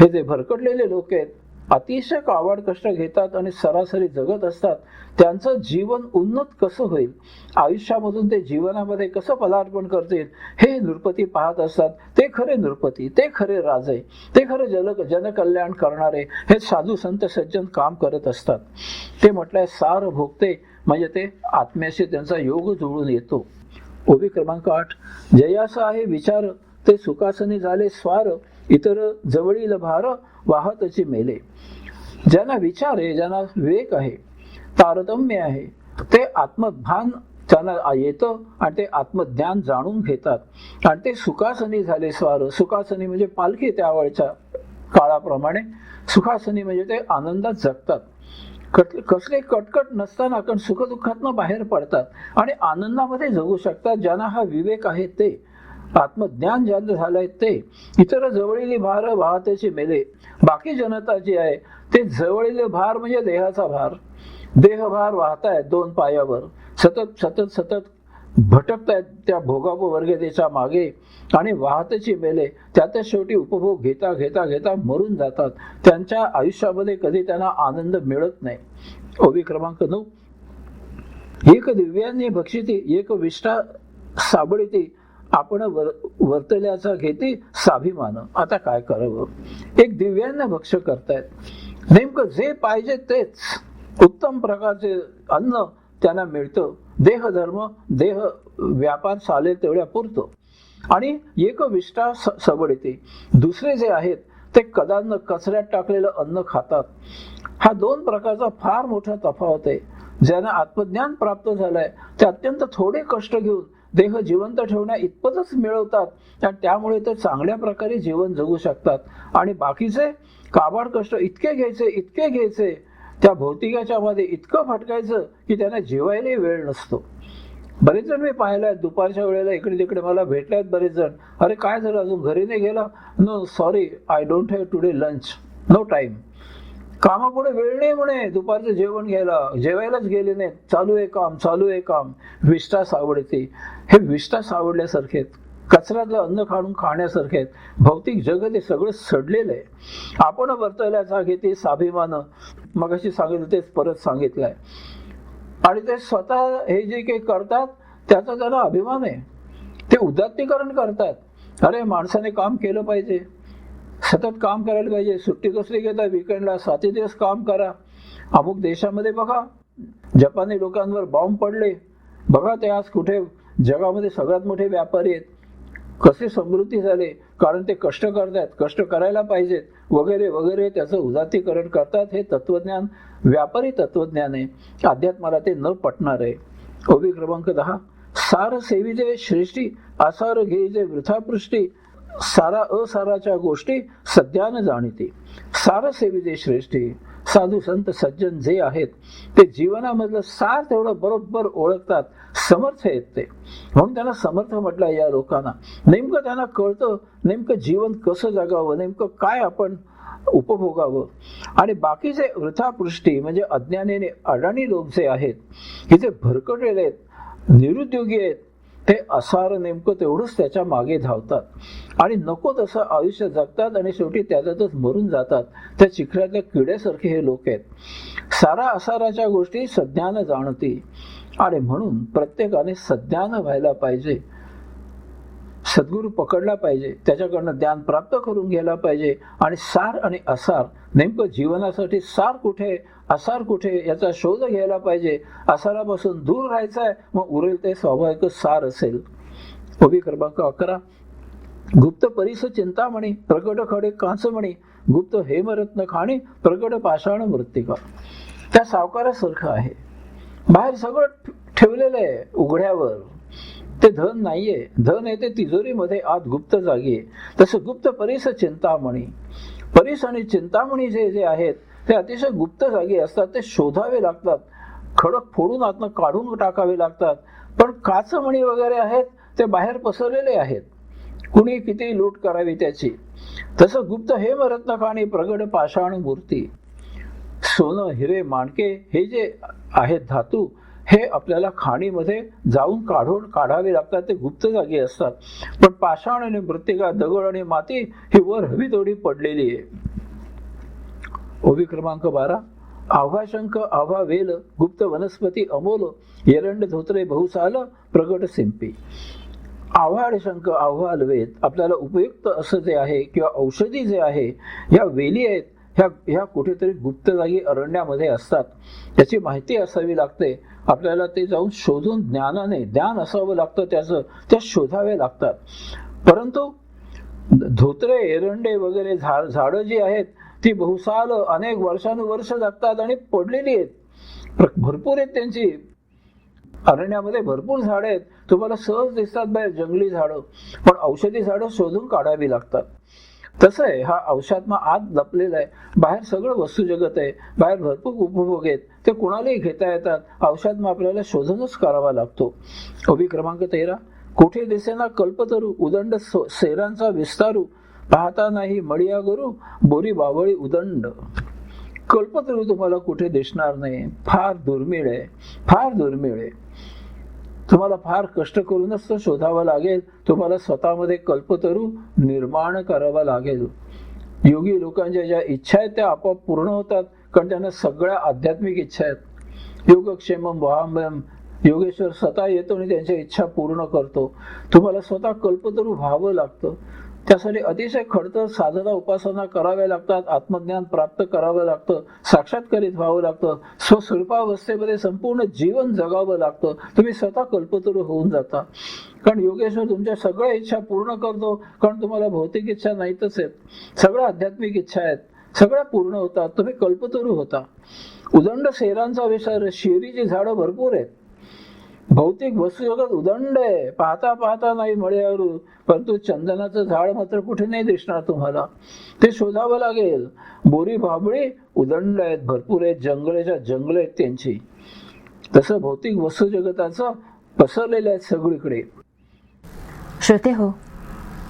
हे जे भरकटलेले लोक आहेत अतिशय काबाड कष्ट घेतात आणि सरासरी जगत असतात, त्यांचं जीवन उन्नत कसं होईल, आयुष्यामधून ते जीवनामध्ये कसं पदार्पण करतील, हे नृपती पाहत असतात. ते खरे नृपती, ते खरे राजे, ते खरे जनकल्याण करणारे हे साधू संत सज्जन काम करत असतात. ते म्हटलंय सार भोगते, म्हणजे ते आत्म्याशी त्यांचा योग जुळून येतो. ओबी क्रमांक 8. जयास आहे विचार, ते सुखासनी झाले स्वार, इतर जवळील भार वाहतची मेले. ज्यांना विचार आहे, ज्यांना विवेक आहे, तारतम्य आहे, ते आत्मभान त्यांना येतं आणि ते आत्मज्ञान जाणून घेतात आणि ते सुखासनी झाले स्वार. सुखासनी म्हणजे पालखी त्यावेळच्या काळाप्रमाणे, सुखासनी म्हणजे ते आनंदात जगतात. कसले कटकट नसताना कारण सुखदुःखातनं बाहेर पडतात आणि आनंदामध्ये जगू शकतात. ज्यांना हा विवेक आहे, ते आत्मज्ञान ज्यांचं झालंय ते. इतर जवळील भार वाहतेचे मेले. बाकी जनता जी आहे ते जवळील भार म्हणजे देहाचा भार, देहभार वाहतायत दोन पायावर, सतत सतत सतत भटकतायत त्या भोगापवर्गतेच्या मागे आणि वाहतची मेले. त्यातच शेवटी उपभोग घेता घेता घेता मरून जातात. त्यांच्या आयुष्यामध्ये कधी त्यांना आनंद मिळत नाही. ओवी क्रमांक 9. एक दिव्यांनी भक्षिती, एक विष्ठा साबळीती, आपण वर्तल्याचा घेती स्वाभिमान. आता काय करावं? एक दिव्यांना भक्ष करतायत, नेमकं जे पाहिजे तेच उत्तम प्रकारचे अन्न त्यांना मिळतं. देहधर्म, देह व्यापार चालेल तेवढ्या पुरतो. आणि एक विष्ठा सबळीती, दुसरे जे आहेत ते कदान्न कचऱ्यात टाकलेलं अन्न खातात. हा दोन प्रकारचा फार मोठा तफावत आहे. ज्यांना आत्मज्ञान प्राप्त झालंय ते अत्यंत थोडे कष्ट घेऊन देह जिवंत ठेवण्या इतपतच मिळवतात आणि त्यामुळे ते चांगल्या प्रकारे जीवन जगू शकतात. आणि बाकीचे काबाड कष्ट इतके घ्यायचे त्या भौतिकाच्या मध्ये इतकं भटकायचं की त्यांना जेवायलाही वेळ नसतो. बरेच जण मी पाहिलाय दुपारच्या वेळेला इकडे तिकडे मला भेटल्यात बरेच जण. अरे काय झालं, अजून घरी नाही गेला? No sorry, I don't have today lunch, no time. कामापुढे वेळ नाही म्हणे दुपारचं जेवण घ्यायला, जेवायलाच गेले नाहीत, चालू आहे काम. विष्ठा सावडते. हे विष्ठा सावडल्यासारखे, कचऱ्यातलं अन्न काढून खाण्यासारखे आहेत. भौतिक जगत हे सगळं सडलेलं आहे. आपण वर्तल्याचा घेते स्वाभिमान, मगाशी सांगितलं तेच परत सांगितलंय. आणि ते स्वतः हे जे काही करतात त्याचा त्यांना अभिमान आहे. ते उदात्तीकरण करतात. अरे माणसाने काम केलं पाहिजे, सतत काम करायला पाहिजे. सुट्टी कसली घेता वीकेंडला? 7 दिवस काम करा. अमुक देशामध्ये बघा जपानी लोकांवर बॉम्ब पडले, बघा ते आज कुठे जगामध्ये सगळ्यात मोठे व्यापारी आहेत, कसे समृद्धी झाले, कारण ते कष्ट करतात, कष्ट करायला पाहिजेत वगैरे वगैरे. त्याचं उदात्तीकरण करतात. हे तत्वज्ञान व्यापारी तत्वज्ञान आहे. अध्यात्माला ते न पटणार आहे. ओवी क्रमांक 10. सार सेविजे श्रेष्ठी, असार घेजे वृथापृष्टी, सारा असाराच्या गोष्टी सध्यानं जाणीते. सार सेविजे श्रेष्ठी, साधू संत सज्जन जे आहेत ते जीवनामधलं सार तेवढं बरोबर ओळखतात, समर्थ आहेत ते. म्हणून त्यांना समर्थ म्हटलं या लोकांना. नेमकं त्यांना कळतं नेमकं जीवन कसं जगावं, नेमकं काय आपण उपभोगावं. आणि बाकीचे वृथापृष्टी म्हणजे अज्ञानाने अडाणी लोक जे आहेत, हे जे भरकटलेले आहेत, निरुद्योगी आहेत, ते असार नेमकं तेवढंच त्याच्या मागे धावतात आणि नको तसं आयुष्य जगतात आणि शेवटी त्याच्यातच मरून जातात. त्या चिखलातल्या किड्यासारखे हे लोक आहेत. सारा असाराच्या गोष्टी सज्ञानं जाणती. आणि म्हणून प्रत्येकाने सज्ञान व्हायला पाहिजे, सद्गुरू पकडला पाहिजे, त्याच्याकडनं ज्ञान प्राप्त करून घ्यायला पाहिजे. आणि सार आणि असार, नेमकं जीवनासाठी सार कुठे असार कुठे याचा शोध घ्यायला पाहिजे. असारापासून दूर राहायचं आहे, मग उरेल ते स्वाभाविक सार असेल. ओवी क्रमांक 11. गुप्त परिस चिंतामणी, प्रकट खडे कांचमणी, गुप्त हेमरत्न खाणी, प्रकट पाषाण मृत्तिका. त्या सावकारासारखं आहे. बाहेर सगळं ठेवलेलं आहे उघड्यावर, ते धन नाहीये. धन आहे ते तिजोरीमध्ये आत गुप्त जागी आहे. तसं गुप्त परिस चिंतामणी, परिस आणि चिंतामणी जे आहेत ते अतिशय गुप्त जागी असतात. ते शोधावे लागतात, खडक फोडून आतनं काढून टाकावे लागतात. पण काचमणी वगैरे आहेत ते बाहेर पसरलेले आहेत, कुणी किती लूट करावी त्याची. तसं गुप्त हेमरत्न खाणी, प्रगड पाषाण मूर्ती. सोनं, हिरे, माणके हे जे आहेत धातू, हे आपल्याला खाणीमध्ये जाऊन काढावे लागतात. ते गुप्त जागी असतात. पण पाषाण आणि मृत्तिका, दगड आणि माती ही वर हवी तेवढी पडलेली आहे. ओवी क्रमांक 12. आव्हाशंक आव्हा वेल गुप्त वनस्पती अमोल एरंड धोत्रे बहुसाल प्रगट सिंपी. आव्हाड शंख आव्हाल वेद आपल्याला उपयुक्त असं जे आहे किंवा औषधी जे आहे, ह्या वेली आहेत, ह्या कुठेतरी गुप्त जागी अरण्यामध्ये असतात. त्याची माहिती असावी लागते. आपल्याला ते जाऊन शोधून ज्ञान असावं लागतं, त्या शोधावे लागतात. परंतु धोत्रे एरंडे वगैरे झाडं जी आहेत ती बहुसाल अनेक वर्षानुवर्ष जगतात आणि पडलेली आहेत. भरपूर आहेत त्यांची. अरण्यामध्ये भरपूर झाडं आहेत. तुम्हाला सहज दिसतात बाहेर जंगली झाडं, पण औषधी झाडं शोधून काढावी लागतात. तसं आहे, हा औषधात्मा आत लपलेला आहे. बाहेर सगळं वस्तू जगत आहे, बाहेर भरपूर उपभोग आहेत, ते कुणालाही घेता येतात. औषधात्मा आपल्याला शोधूनच करावा लागतो. ओवी क्रमांक 13. कुठे दिसेना कल्पतरू उदंड सेरांचा विस्तारू पाहता नाही मळिया गुरु बोरी बावळी उदंड. कल्पतरू तुम्हाला कुठे दिसणार नाही. फार दुर्मिळ आहे, फार दुर्मिळ आहे. तुम्हाला फार कष्ट करूनच तो शोधावा लागेल. तुम्हाला स्वतःमध्ये कल्पतरू निर्माण करावा लागेल. योगी लोकांच्या ज्या इच्छा आहेत त्या आपोआप पूर्ण होतात, कारण त्यांना सगळ्या आध्यात्मिक इच्छा आहेत. योगक्षेमम वहाम्यम, योगेश्वर स्वतः येतो आणि त्यांच्या इच्छा पूर्ण करतो. तुम्हाला स्वतः कल्पतरू व्हावं लागतं. त्यासाठी अतिशय खडतर साधना उपासना कराव्या लागतात. आत्मज्ञान प्राप्त करावं लागतं, साक्षात्कारित व्हावं लागतं. स्वस्वरूपावस्थेमध्ये संपूर्ण जीवन जगावं लागतं. तुम्ही स्वतः कल्पतरू होऊन जाता, कारण योगेश्वर तुमच्या सगळ्या इच्छा पूर्ण करतो. कारण तुम्हाला भौतिक इच्छा नाहीतच आहेत, सगळ्या आध्यात्मिक इच्छा आहेत, सगळ्या पूर्ण होतात. तुम्ही कल्पतरू होता. उदंड सेरांचा विचार, शेरीची झाडं भरपूर आहेत. भौतिक वस्तू जगत उदंड आहे, पाहता पाहता नाही मळ्यावरून. परंतु चंदनाचं झाड मात्र कुठे नाही दिसणार तुम्हाला, ते शोधावं लागेल. बोरी भाबळी उदंड आहेत, भरपूर आहेत, जंगलाच्या जंगल आहेत त्यांची. तसं भौतिक वस्तू जगताचं पसरलेलं आहे सगळीकडे. श्रोते हो,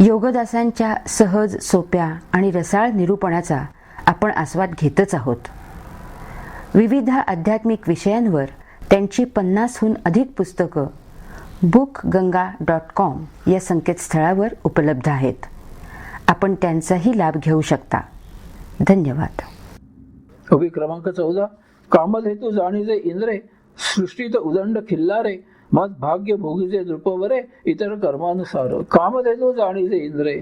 योगदासांच्या सहज, सोप्या आणि रसाळ निरूपणाचा आपण आस्वाद घेतच आहोत. विविध आध्यात्मिक विषयांवर त्यांची 50हून अधिक पुस्तकं bookganga.com या संकेतस्थळावर उपलब्ध आहेत. आपण त्यांचाही लाभ घेऊ शकता. धन्यवाद. ओवी क्रमांक 14. कामधेतू जाणीजे इंद्रे सृष्टीत उदंड खिल्लारे मत भाग्य भोगीचे नृपवरे इतर कर्मानुसार. कामधेतू जाणीजे इंद्रे,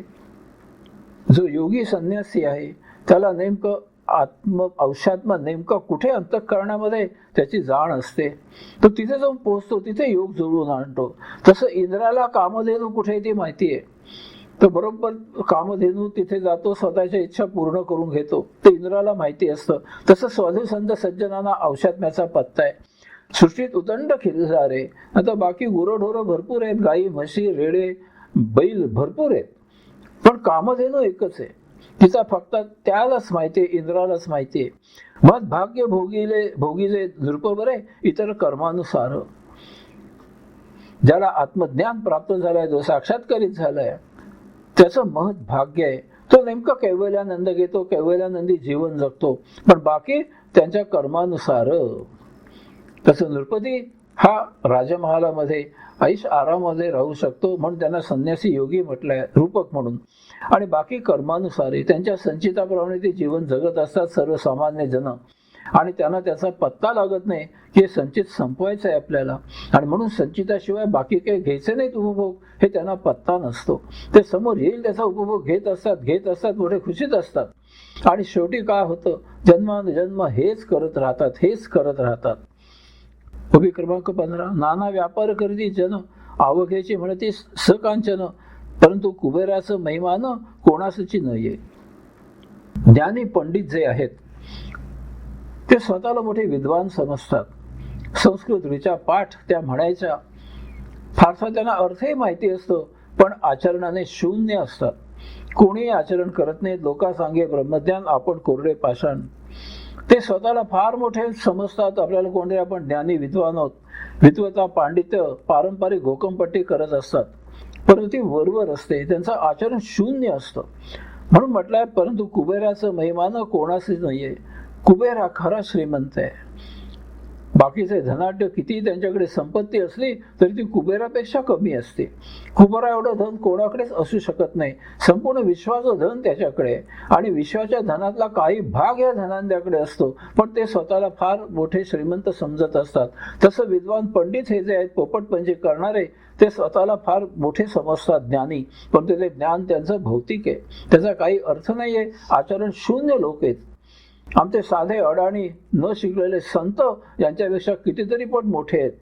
जो योगी संन्यासी आहे त्याला नेमकं औषधात्मा नेमका कुठे अंतःकरणामध्ये त्याची जाण असते. तो तिथे जाऊन पोहोचतो, तिथे योग जुळवून आणतो. तसं इंद्राला कामधेनू कुठे ती माहिती आहे. तो बरोबर कामधेनू तिथे जातो, स्वतःच्या इच्छा पूर्ण करून घेतो, ते इंद्राला माहिती असतं. तसं साधू संत सज्जनांना औषधात्म्याचा पत्ता आहे. सृष्टीत उदंड खिल्लारे, आता बाकी गुरंढोरं भरपूर आहेत, गाई म्हशी रेडे बैल भरपूर आहेत, पण कामधेनू एकच आहे. तिचा फक्त त्यालाच माहितीये, इंद्रालाच माहितीये. मत भाग्य भोगीले नृपवरे इतर कर्मानुसार. ज्याला आत्मज्ञान प्राप्त झालंय, जो साक्षात्कारित झालाय, त्याचं महत् भाग्य आहे. तो नेमका कैवल्यानंद घेतो, कैवल्यानंदी जीवन जगतो. पण बाकी त्यांच्या कर्मानुसार. तसं नृपती हा राजमहालामध्ये ऐश आरामामध्ये राहू शकतो, म्हणून त्यांना संन्यासी योगी म्हटलंय, रूपक म्हणून. आणि बाकी कर्मानुसार त्यांच्या संचिताप्रमाणे ते जीवन जगत असतात सर्वसामान्य जन. आणि त्यांना त्याचा पत्ता लागत नाही की हे संचित संपवायचं आहे आपल्याला, आणि म्हणून संचिताशिवाय बाकी काही घ्यायचे नाहीत उपभोग, हे त्यांना पत्ता नसतो. ते समोर येईल त्याचा उपभोग घेत असतात, मोठे खुशीत असतात. आणि शेवटी काय होतं, जन्मानुजन्म हेच करत राहतात. ओवी क्रमांक 15. नाना व्यापार करीती जन आवघेची म्हणती सकांचन, परंतु कुबेराचं महिमान कोणासची नये. ज्ञानी पंडित जे आहेत ते स्वतःला मोठे विद्वान समजतात. संस्कृत ऋचा पाठ त्या म्हणायच्या, फारसा त्यांना अर्थही माहिती असतो, पण आचरणाने शून्य असतात. कोणीही आचरण करत नाहीत. लोका सांगे ब्रह्मज्ञान, आपण कोरडे पाषाण. ते स्वतःला फार मोठे समजतात. आपल्याला कोणते आपण ज्ञानी विद्वान आहोत, विद्वता पांडित्य पारंपरिक घोकमपट्टी करत असतात, परंतु ती वरवर असते, त्यांचं आचरण शून्य असतं. म्हणून म्हटलंय, परंतु कुबेराचं महिमान कोणासच नाहीये. कुबेर हा खरा श्रीमंत आहे. बाकीचे धनाढ्य किती त्यांच्याकडे संपत्ती असली तरी ती कुबेरापेक्षा कमी असते. कुबेरा एवढं धन कोणाकडेच असू शकत नाही. संपूर्ण विश्वाचं धन त्याच्याकडे आहे आणि विश्वाच्या धनातला काही भाग या धनांध्याकडे असतो, पण ते स्वतःला फार मोठे श्रीमंत समजत असतात. तसं विद्वान पंडित हे जे आहेत, पोपटपंची करणारे, ते स्वतःला फार मोठे समजतात ज्ञानी, पण ते ज्ञान त्यांचं भौतिक आहे, त्याचा काही अर्थ नाहीये. आचरण शून्य लोक आहेत. आमचे साधे अडाणी न शिकलेले संत यांच्यापेक्षा कितीतरी पण मोठे आहेत.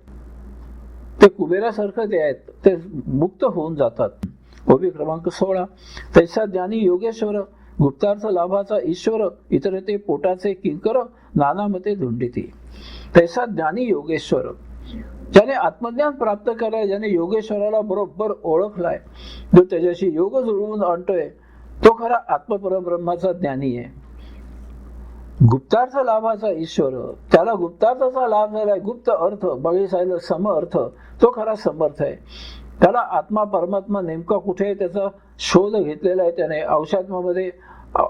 ते कुबेरासारखं ते आहेत, ते मुक्त होऊन जातात. ओवी क्रमांक 16. तैसा ज्ञानी योगेश्वर, गुप्तार्थ लाभाचा ईश्वर, इतर ते पोटाचे किंकर, नाना मते धुंडिती. तैसा ज्ञानी योगेश्वर, ज्याने आत्मज्ञान प्राप्त केलंय, ज्याने योगेश्वराला बरोबर ओळखलाय, जो त्याच्याशी योग जुळवून आणतोय, तो खरा आत्मपरब्रह्माचा ज्ञानी आहे. गुप्तार्थ लाभाचा ईश्वर, त्याला गुप्तार्थाचा लाभ झालाय, गुप्त अर्थ बघितला सम अर्थ, तो खरा समर्थ आहे. त्याला आत्मा परमात्मा नेमका कुठे आहे त्याचा शोध घेतलेला आहे त्याने. औषधामध्ये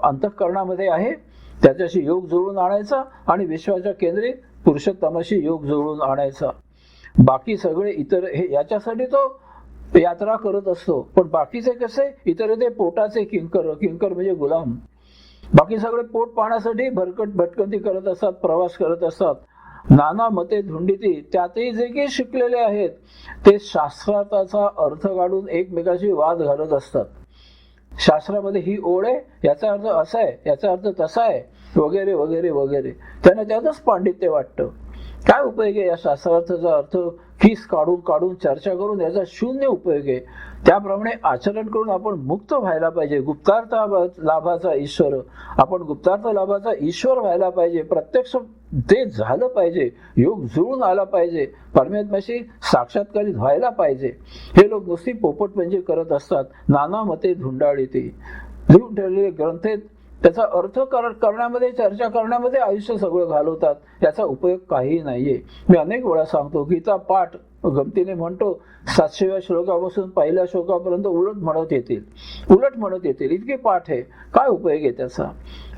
अंतःकरणामध्ये आहे, त्याच्याशी योग जुळवून आणायचा आणि विश्वाच्या केंद्री पुरुषोत्तमाशी योग जुळवून आणायचा. बाकी सगळे इतर हे याच्यासाठी तो यात्रा करत असतो, पण बाकीचे कसे, इतर ते पोटाचे किंकर, किंकर म्हणजे गुलाम. बाकी सगळे पोट पाण्यासाठी भटकंती करत असतात, प्रवास करत असतात. नाना मते धुंडिती, त्यातही जे काही शिकलेले आहेत ते शास्त्राचा अर्थ काढून एकमेकाशी वाद घालत असतात. शास्त्रामध्ये ही ओळ आहे, याचा अर्थ असा आहे, याचा अर्थ तसा आहे, वगैरे वगैरे वगैरे. त्यांना त्यातच पांडित्य वाटतं. काय उपयोग आहे या शास्त्रार्थाचा अर्थ खिस काढून काढून चर्चा करून, याचा शून्य उपयोग आहे. त्याप्रमाणे आचरण करून आपण मुक्त व्हायला पाहिजे. गुप्तार्थ लाभाचा ईश्वर, आपण गुप्तार्थ लाभाचा ईश्वर व्हायला पाहिजे. प्रत्यक्ष ते झालं पाहिजे, योग जुळून आला पाहिजे, परमात्म्याशी साक्षात्कारित व्हायला पाहिजे. हे लोक नुसती पोपटपंची करत असतात. नाना मते धुंडाळीती, लिहून ठेवलेले ग्रंथ त्याचा अर्थ करण्यामध्ये, चर्चा करण्यामध्ये आयुष्य सगळं घालवतात. याचा उपयोग काही नाहीये. मी अनेक वेळा सांगतो, गीता पाठ गमतीने म्हणतो, 700व्या श्लोकापासून पहिल्या श्लोकापर्यंत उलट म्हणत येतील, इतके पाठ आहे. काय उपयोग आहे त्याचा?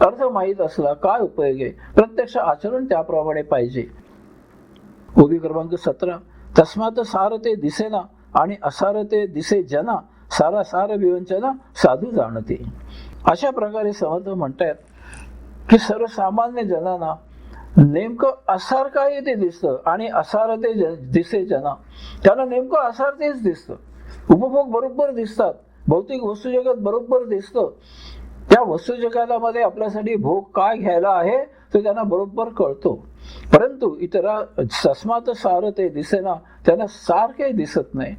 अर्थ माहीत असला काय उपयोग आहे? प्रत्यक्ष आचरण त्याप्रमाणे पाहिजे. ओवी क्रमांक 17. तस्मात सारते दिसेना आणि असारते दिसे जना, सारा सार विवंचना साधू जाणते. अशा प्रकारे समर्थ म्हणतात की सर्वसामान्य जनांना नेमकं असार काय ते दिसतं आणि असार ते दिसे जना, त्याला नेमकं असार तेच दिसतं. उपभोग बरोबर दिसतात, भौतिक वस्तू जगत बरोबर दिसतं. त्या वस्तू जगामध्ये आपल्यासाठी भोग काय घ्यायला आहे तो त्यांना बरोबर कळतो. परंतु इतरा तस्मात सार ते दिसेना, त्यांना सार काही दिसत नाही.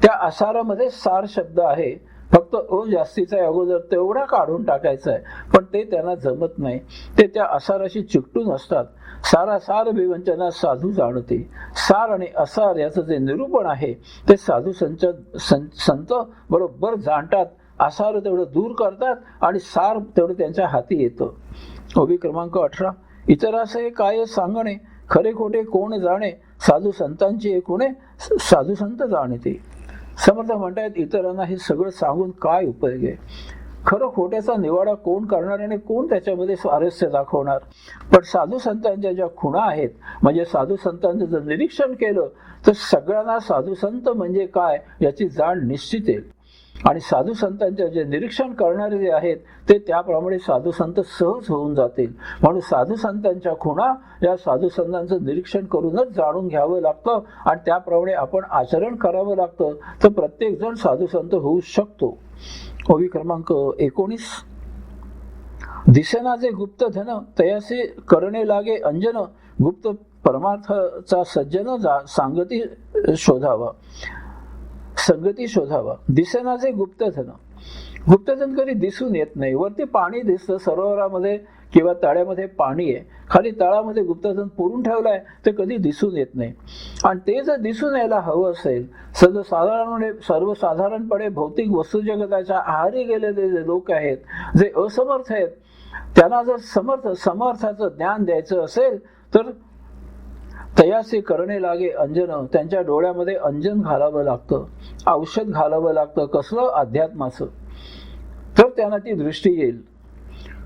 त्या असारामध्ये सार शब्द आहे, फक्त जास्तीचा आहे, अगोदर तेवढा काढून टाकायचा आहे, पण ते त्यांना जमत नाही. ते त्या असाराशी चिकटून असतात. सारा सार विवंचना साधू जाणते. सार आणि असार याचं जे निरूपण आहे ते साधू संत बरोबर जाणतात. असार तेवढं दूर करतात आणि सार तेवढं त्यांच्या हाती येतं. ओवी क्रमांक 18. इतरासे काय सांगणे, खरे खोटे कोण जाणे, साधू संतांची एकूणे साधू संत जाणते. समर्थ म्हणतात, इतरांना हे सगळं सांगून काय उपयोग आहे? खरं खोट्याचा निवाडा कोण करणार आणि कोण त्याच्यामध्ये स्वारस्य दाखवणार? पण साधू संतांच्या ज्या खुणा आहेत, म्हणजे साधू संतांचं जर निरीक्षण केलं तर सगळ्यांना साधू संत म्हणजे काय याची जाण निश्चित येईल. आणि साधू संतांचे जे निरीक्षण करणारे जे आहेत ते त्याप्रमाणे साधू संत सहज होऊन जातील. म्हणून साधू संतांच्या खुणा या साधू संतांचं निरीक्षण करूनच जाणून घ्यावं लागतं आणि त्याप्रमाणे आपण आचरण करावं लागतं, तर प्रत्येक जण साधू संत होऊ शकतो. ओवी क्रमांक 19. दिसेना जे गुप्त धन, तयासे करणे लागे अंजन, गुप्त परमार्थाचा सज्जन संगती शोधावा. दिसेनाचे गुप्तधन, गुप्तधन कधी दिसून येत नाही. वरती पाणी दिसतं, सरोवरामध्ये किंवा तळ्यामध्ये पाणी आहे, खाली तळामध्ये गुप्तधन पुरून ठेवलंय, ते कधी दिसून येत नाही. आणि ते जर दिसून यायला हवं असेल, सर्वसाधारणपणे भौतिक वस्तू जगताच्या आहारी गेलेले जे लोक आहेत, जे असमर्थ आहेत, त्यांना जर समर्थाचं ज्ञान द्यायचं असेल तर तयासे करणे लागे अंजन, त्यांच्या डोळ्यामध्ये अंजन घालावं लागतं, औषध घालावं लागतं. कसलं? अध्यात्माचं. तर त्यांना ती दृष्टी येईल.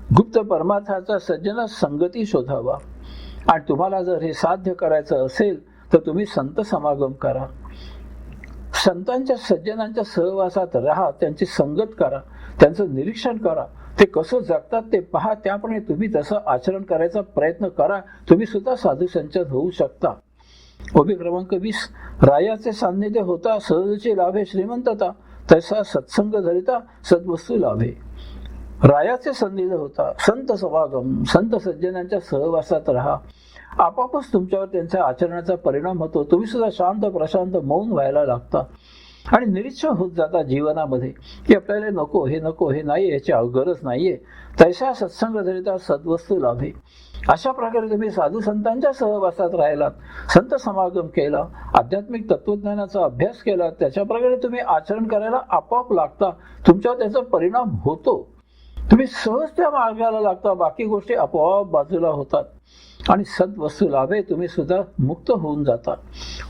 गुप्त परमार्थाचा सज्जन संगती शोधावा. आणि तुम्हाला जर हे साध्य करायचं असेल तर तुम्ही संत समागम करा, संतांच्या सज्जनांच्या सहवासात राहा, त्यांची संगत करा, त्यांचं निरीक्षण करा, ते कसं जगतात ते पहा, त्याप्रमाणे तुम्ही तसं आचरण करायचा प्रयत्न करा, तुम्ही सुद्धा साधू संचत होऊ शकता. ओबी क्रमांक 20. रायाचे सान्निध्य होता सहजची लाभे श्रीमंतता, तसा सत्संग धरिता सद्वस्तू लाभे. रायाचे सान्निध्य होता, संत समागम, संत सज्जनांच्या सहवासात राहा, आपापच तुमच्यावर त्यांच्या आचरणाचा परिणाम होतो. तुम्ही सुद्धा शांत प्रशांत मौन व्हायला लागता आणि निरीक्षण होत जाता जीवनामध्ये की आपल्याला नको, हे नको, हे नाही, याची गरज नाहीये. तैसा सत्संग धरिता सद्वस्तू लाभे. अशा प्रकारे तुम्ही साधू संतांच्या सहवासात राहिलात, संत समागम केला, आध्यात्मिक तत्वज्ञानाचा अभ्यास केला, त्याच्या प्रकारे तुम्ही आचरण करायला आपोआप लागता, तुमच्यावर त्याचा परिणाम होतो, तुम्ही सहज त्या मार्गाला लागता, बाकी गोष्टी आपोआप बाजूला होतात आणि सद्वस्तू लाभे, तुम्ही सुद्धा मुक्त होऊन जाता.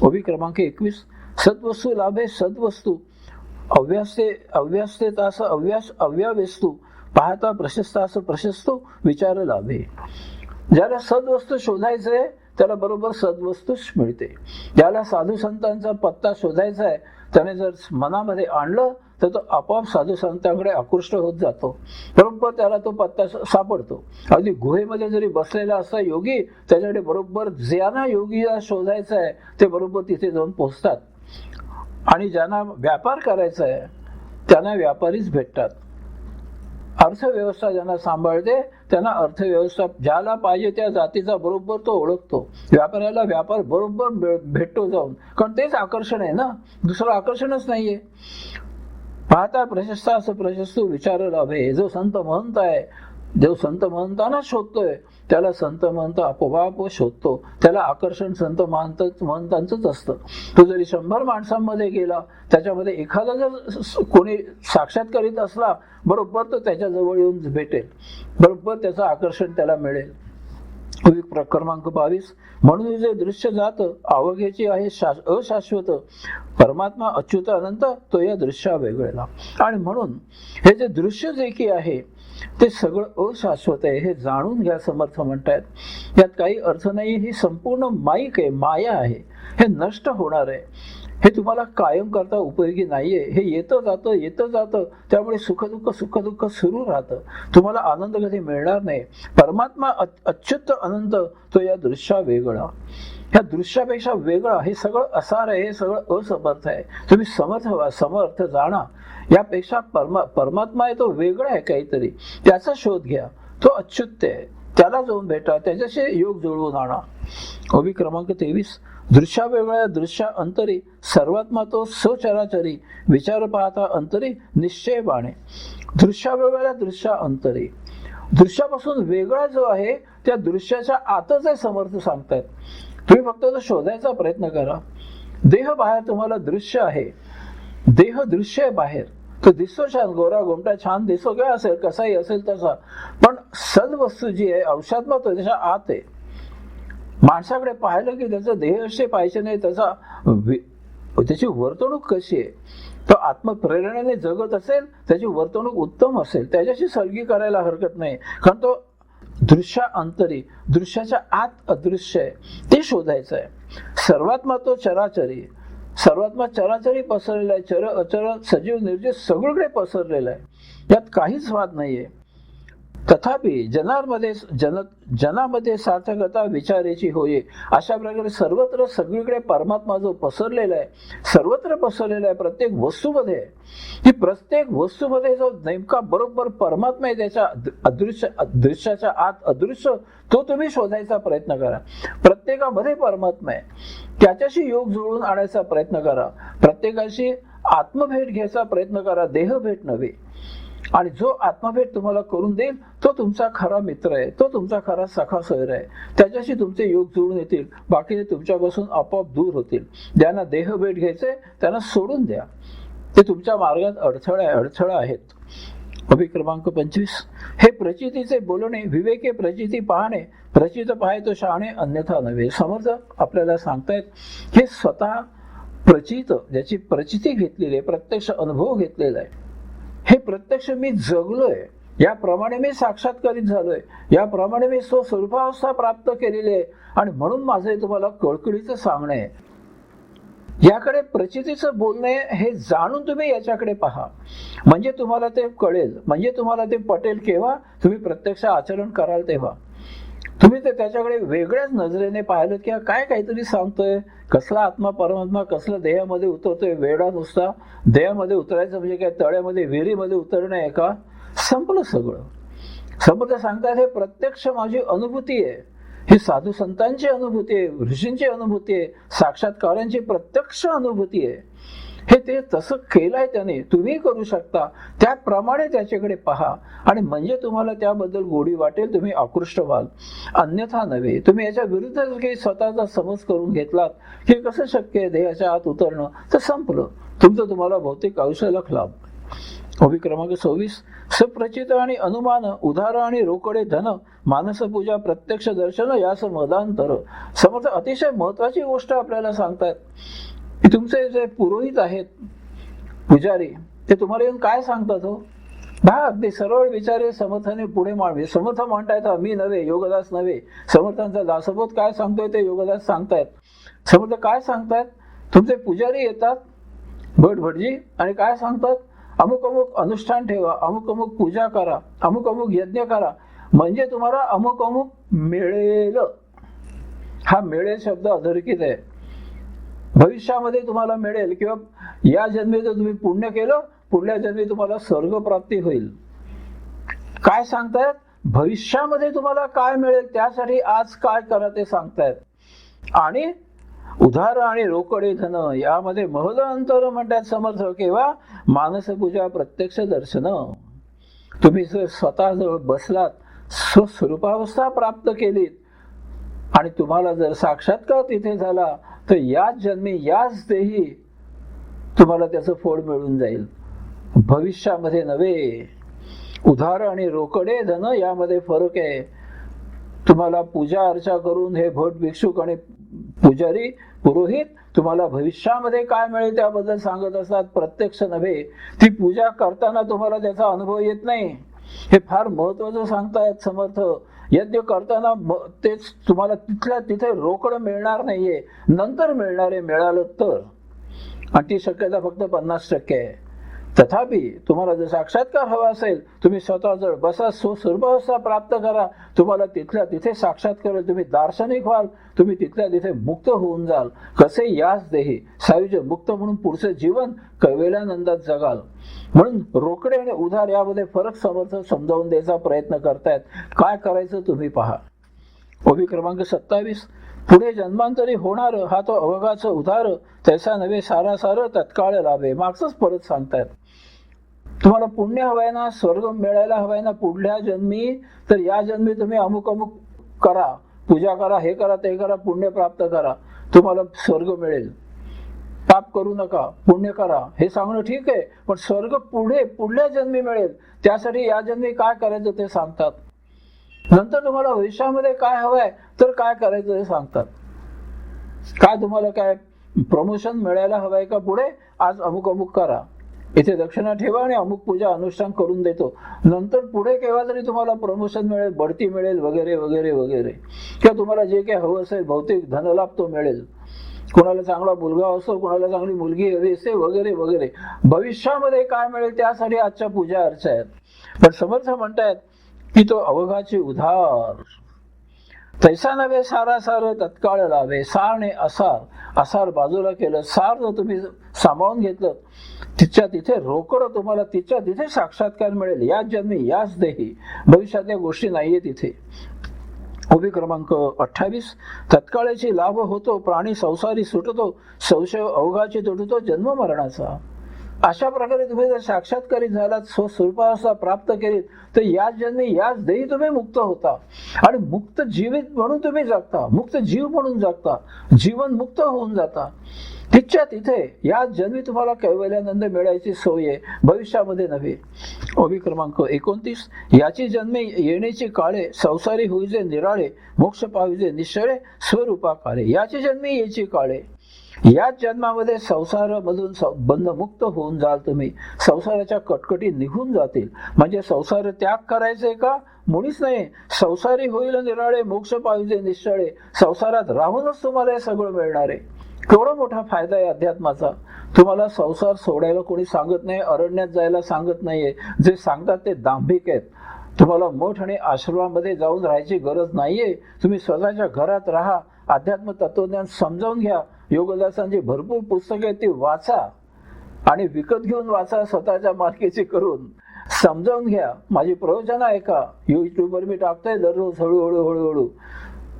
ओबी क्रमांक 21. सद्वस्तू लाभे सद्वस्तू अव्यास्ते तास अव्यावेस्तू, पाहता प्रशस्तास प्रशस्तू विचार लाभे. ज्याला सद्वस्तू शोधायचंय त्याला बरोबर सद्वस्तूच मिळते. ज्याला साधू संतांचा पत्ता शोधायचा आहे त्याने जर मनामध्ये आणलं तर तो आपोआप साधू संतांकडे आकृष्ट होत जातो, बरोबर त्याला तो पत्ता सापडतो. अगदी गुहेमध्ये जरी बसलेला असता योगी, त्याच्याकडे बरोबर ज्यांना योगीला शोधायचं आहे ते बरोबर तिथे जाऊन पोहोचतात. आणि ज्यांना व्यापार करायचा आहे त्यांना व्यापारीच भेटतात. अर्थव्यवस्था ज्यांना सांभाळते त्यांना अर्थव्यवस्था, ज्याला पाहिजे त्या जातीचा बरोबर तो ओळखतो. व्यापाऱ्याला व्यापार बरोबर भेटतो जाऊन, कारण तेच आकर्षण आहे ना, दुसरं आकर्षणच नाहीये. पाहता प्रशस्ता असं प्रशस्तू विचार लाभे. जो संत महंत आहे, जो संत महंतांना शोधतोय त्याला संत महंत आपोआप शोधतो, त्याला आकर्षण संत महंतांचंच असतं. तो जरी 100 माणसांमध्ये गेला, त्याच्यामध्ये एखादा जर कोणी साक्षात्कारित असला, बरोबर तो त्याच्या जवळ येऊन भेटेल, बरोबर त्याचं आकर्षण त्याला मिळेल. क्रमांक 22. म्हणून जे दृश्य जात अवघेची आहे अशाश्वत, परमात्मा अच्युत अनंत तो या दृश्या वेगळेला. आणि म्हणून हे जे दृश्य जे की आहे ते सगळं अशाश्वत आहे, हे जाणून घ्या समर्थ म्हणतायत. यात काही अर्थ नाही, ही संपूर्ण माईक आहे, माया आहे, हे नष्ट होणार आहे, हे तुम्हाला कायम करता उपयोगी नाहीये. हे येतं जातं, त्यामुळे सुखदुःख सुरू राहतं, तुम्हाला आनंद कधी मिळणार नाही. परमात्मा अच्युत अनंत तो या दृश्या वेगळा, ह्या दृश्यापेक्षा वेगळा, हे सगळं असार आहे, हे सगळं असमर्थ आहे. तुम्ही समर्थ व्हा, समर्थ जाणा. यापेक्षा परमात्मा आहे तो वेगळा आहे काहीतरी, त्याचा शोध घ्या, तो अच्युत आहे, त्याला जाऊन भेटा, त्याच्याशी योग जुळवून आणा. ओबी क्रमांक 23. दृश्या वेगळ्या दृश्या अंतरी, सर्वात्मा तो सचराचरी, विचार पाहता अंतरी निश्चय बाणे. दृश्या वेगळ्या दृश्या अंतरी, दृश्यापासून वेगळा जो आहे त्या दृश्याच्या आतच आहे समर्थ सांगतायत. तुम्ही फक्त तो शोधायचा प्रयत्न करा. देह बाहेर तुम्हाला दृश्य आहे, देह दृश्य आहे बाहेर, तो दिसतो छान, गोरा गोमटा छान दिसतो काय असेल, कसाही असेल तसा, पण सद्वस्तू जी आहे औषधात्मा तो त्याच्या आत आहे. माणसाकडे पाहिलं की त्याचं देह असे पाहिजे नाही, त्याची वर्तणूक कशी आहे, तो आत्मप्रेरणेने जगत असेल, त्याची वर्तणूक उत्तम असेल, त्याच्याशी सलगी करायला हरकत नाही, कारण तो दृश्या अंतरी, दृश्याच्या आत अदृश्य आहे, ते शोधायचं आहे. सर्वात्मा तो चराचरी, सर्वात्मा चराचरी पसरलेला आहे, चर अचर सजीव निर्जीव सगळीकडे पसरलेला आहे, यात काहीच वाद नाहीये. तथापि जनामध्ये सार्थकता विचारायची होय. अशा प्रकारे सर्वत्र सगळीकडे परमात्मा जो पसरलेला आहे, सर्वत्र पसरलेला आहे, प्रत्येक वस्तूमध्ये आहे. की प्रत्येक वस्तूमध्ये जो नेमका बरोबर परमात्मा आहे, त्याच्या दृश्याच्या आत अदृश्य, तो तुम्ही शोधायचा प्रयत्न करा. प्रत्येकामध्ये परमात्मा आहे, त्याच्याशी योग जुळवून आणायचा प्रयत्न करा. प्रत्येकाशी आत्मभेट घ्यायचा प्रयत्न करा, देहभेट नव्हे. आणि जो आत्मभेट तुम्हाला करून देईल तो तुमचा खरा मित्र आहे, तो तुमचा खरा सखा सोयर आहे, त्याच्याशी तुमचे योग जुळून येतील, बाकीचे तुमच्यापासून आपोआप दूर होतील. ज्यांना देहभेट घ्यायचे त्यांना सोडून द्या, ते तुमच्या मार्गात अडथळा आहेत. ओबी क्रमांक 25. हे प्रचितीचे बोलणे विवेके प्रचिती पाहणे, प्रचित पाहे तो शहाणे अन्यथा नव्हे. समर्थ आपल्याला सांगतायत हे स्वतः प्रचित, ज्याची प्रचिती घेतलेली आहे, प्रत्यक्ष अनुभव घेतलेला आहे, हे प्रत्यक्ष मी जगलोय, याप्रमाणे मी साक्षात्कारित झालोय, याप्रमाणे मी स्वस्वरूपावस्था प्राप्त केलेली आहे, आणि म्हणून माझं हे तुम्हाला कळकळीचं सांगणं आहे. याकडे प्रचितीचं बोलणे हे जाणून तुम्ही याच्याकडे पहा, म्हणजे तुम्हाला ते कळेल, म्हणजे तुम्हाला ते पटेल. केव्हा तुम्ही प्रत्यक्ष आचरण कराल तेव्हा. तुम्ही ते त्याच्याकडे वेगळ्याच नजरेने पाहिलं की काय काहीतरी सांगतोय, कसला आत्मा परमात्मा कसला देहामध्ये उतरतोय, वेडा नुसता देहामध्ये उतरायचं म्हणजे काय तळ्यामध्ये विहिरीमध्ये उतरणं आहे का? संपलं सगळं. समर्थ सांगतात हे प्रत्यक्ष माझी अनुभूती आहे, ही साधू संतांची अनुभूती आहे, ऋषींची अनुभूती आहे, साक्षात्कारांची प्रत्यक्ष अनुभूती आहे. हे ते तसं केलंय त्याने, तुम्ही करू शकता. त्याप्रमाणे त्याच्याकडे पहा, आणि म्हणजे तुम्हाला त्याबद्दल गोडी वाटेल, तुम्ही आकृष्ट व्हाल. अन्यथा नव्हे. तुम्ही याच्या विरुद्ध काही स्वतःचा समज करून घेतलात हे कसं शक्य आहे देहाच्या आत उतरणं, तर संपलं तुमचं, तुम्हाला भौतिक आयुष्याला लाभ. ओवी क्रमांक 26. सप्रचित आणि अनुमान, उदार आणि रोकडे धन, मानसपूजा प्रत्यक्ष दर्शन, यास मदांतर. समर्थ अतिशय महत्वाची गोष्ट आपल्याला सांगतात की तुमचे जे पुरोहित आहेत, पुजारी, ते तुम्हाला येऊन काय सांगतात हो? अगदी सरळ विचारे समर्थाने पुढे मांडवे. समर्थ म्हणतायत, मी नव्हे, योगदास नव्हे. समर्थांचा दासबोध काय सांगतोय ते योगदास सांगतायत. समर्थ काय सांगतायत? तुमचे पुजारी येतात भटजी आणि काय सांगतात? अमुक अमुक अनुष्ठान ठेवा, अमुक अमुक पूजा करा, अमुक अमुक यज्ञ करा, म्हणजे तुम्हाला अमुक अमुक मिळेल. हा मिळेल शब्द अधोरेखित आहे. भविष्यामध्ये तुम्हाला मिळेल, किंवा या जन्मी जर तुम्ही पुण्य केलं, पुढल्या जन्मी तुम्हाला स्वर्ग प्राप्ती होईल. काय सांगतायत? भविष्यामध्ये तुम्हाला काय मिळेल त्यासाठी आज काय करा ते सांगतायत. आणि उधार आणि रोकडे धन, यामध्ये महद अंतर म्हणतात समर्थ. केव्हा? मानसपूजा प्रत्यक्ष दर्शन. तुम्ही जर स्वतः जवळ बसलात, स्वस्वरूपावस्था प्राप्त केलीत, आणि तुम्हाला जर साक्षात्कार तिथे झाला, तर याच जन्मी याच देही तुम्हाला त्याचं फळ मिळून जाईल, भविष्यामध्ये नव्हे. उधार आणि रोकडे धन यामध्ये फरक आहे. तुम्हाला पूजा अर्चा करून हे भट भिक्षुक आणि पुजारी पुरोहित तुम्हाला भविष्यामध्ये काय मिळेल त्याबद्दल सांगत असतात, प्रत्यक्ष नव्हे. ती पूजा करताना तुम्हाला त्याचा अनुभव येत नाही, हे फार महत्वाचं सांगतायत समर्थ. यज्ञ करताना तेच तुम्हाला तिथल्या तिथे रोकड मिळणार नाहीये, नंतर मिळणार आहे, मिळालं तर. आणि ती शक्यता फक्त 50% आहे. तथापि तुम्हाला जर साक्षात्कार हवा असेल, तुम्ही स्वतः जर बसा, स्वस्वरूपावस्था प्राप्त करा, तुम्हाला तिथल्या तिथे साक्षात्कार, तुम्ही दार्शनिक व्हाल, तुम्ही तिथल्या तिथे मुक्त होऊन जाल. कसे? याच देही सायुज्य मुक्त म्हणून पुढचे जीवन कैवल्यानंदात जगाल. म्हणून रोकडे आणि उधार यामध्ये फरक समर्थ समजावून द्यायचा प्रयत्न करतायत. काय करायचं तुम्ही पहा. ओवी क्रमांक 27. पुढे जन्मांतरी होणार हा तो अवघाचं उधार, तैसा नव्हे सारासार तत्काळ लाभे. मागचंच परत सांगतायत. तुम्हाला पुण्य हवाय ना, स्वर्ग मिळायला हवाय ना पुढल्या जन्मी, तर या जन्मी तुम्ही अमुक अमुक करा, पूजा करा, हे करा, ते करा, पुण्य प्राप्त करा, तुम्हाला स्वर्ग मिळेल. पाप करू नका, पुण्य करा, हे सांगणं ठीक आहे, पण स्वर्ग पुढल्या जन्मी मिळेल, त्यासाठी या जन्मी काय करायचं ते सांगतात. नंतर तुम्हाला भविष्यामध्ये काय हवंय तर काय करायचं ते सांगतात. काय तुम्हाला काय प्रमोशन मिळायला हवंय का पुढे, आज अमुक अमुक करा, इथे दक्षिणा ठेवा आणि अमुक पूजा अनुष्ठान करून देतो, नंतर पुढे केव्हा तरी तुम्हाला प्रमोशन मिळेल, बढती मिळेल, वगैरे वगैरे वगैरे. किंवा तुम्हाला जे काही हवं असेल भौतिक धनलाभ तो मिळेल. कोणाला चांगला मुलगा असतो, कोणाला चांगली मुलगी हवी असते, वगैरे वगैरे. भविष्यामध्ये काय मिळेल त्यासाठी आजच्या पूजा अर्चा आहेत. पण समर्थ म्हणतायत की तो अवघाचे उधार, तैसा नव्हे सारासार तत्काळ लाभे. सारने असार, असार बाजूला केलं, सार जर तुम्ही सामावून घेतलं, तिच्या तिथे रोकड तुम्हाला तिच्या तिथे साक्षात्कार मिळेल. याच जन्मी याच देही, भविष्यातल्या गोष्टी नाहीये तिथे. ओवी क्रमांक 28. तत्काळाची लाभ होतो, प्राणी संसारी सुटतो, संशय अवघाची तुटतो जन्म मरणाचा. अशा प्रकारे तुम्ही जर साक्षात्कारित झालात, स्वस्वरूपावस्था प्राप्त केलीत, तर याच जन्मी याच देही तुम्ही मुक्त होता, आणि मुक्त जीवित म्हणून तुम्ही जगता, मुक्त जीव म्हणून जगता, जीवन मुक्त होऊन जाता. तिच्या तिथे याच जन्मी तुम्हाला कैवल्यानंद मिळायची सोय आहे, भविष्यामध्ये नव्हे. ओवी क्रमांक 29. याची जन्मे येण्याची काळे, संसारी होईजे निराळे, मोक्ष पाविजे निश्चळे, स्वरूपा काळे. याची जन्मी याची काळे, याच जन्मामध्ये संसारामधून बंधमुक्त होऊन जाल तुम्ही. संसाराच्या कटकटी निघून जातील. म्हणजे संसार त्याग करायचे का? मुळीच नाही. संसारी होईल निराळे, मोक्ष पाहिजे निश्चळे. संसारात राहूनच तुम्हाला हे सगळं मिळणार आहे. केवढा मोठा फायदा आहे अध्यात्माचा. तुम्हाला संसार सोडायला कोणी सांगत नाही, अरण्यात जायला सांगत नाहीये. जे सांगतात ते दांभिक आहेत. तुम्हाला मठ आणि आश्रमामध्ये जाऊन राहायची गरज नाहीये. तुम्ही स्वतःच्या घरात राहा, अध्यात्म तत्वज्ञान समजावून घ्या. योगदासांची भरपूर पुस्तकं आहेत, ती वाचा आणि विकत घेऊन वाचा, स्वतःच्या मालकीची करून समजावून घ्या. माझी प्रवचन ऐका, युट्यूबवर मी टाकतोय दररोज. हळूहळू हळूहळू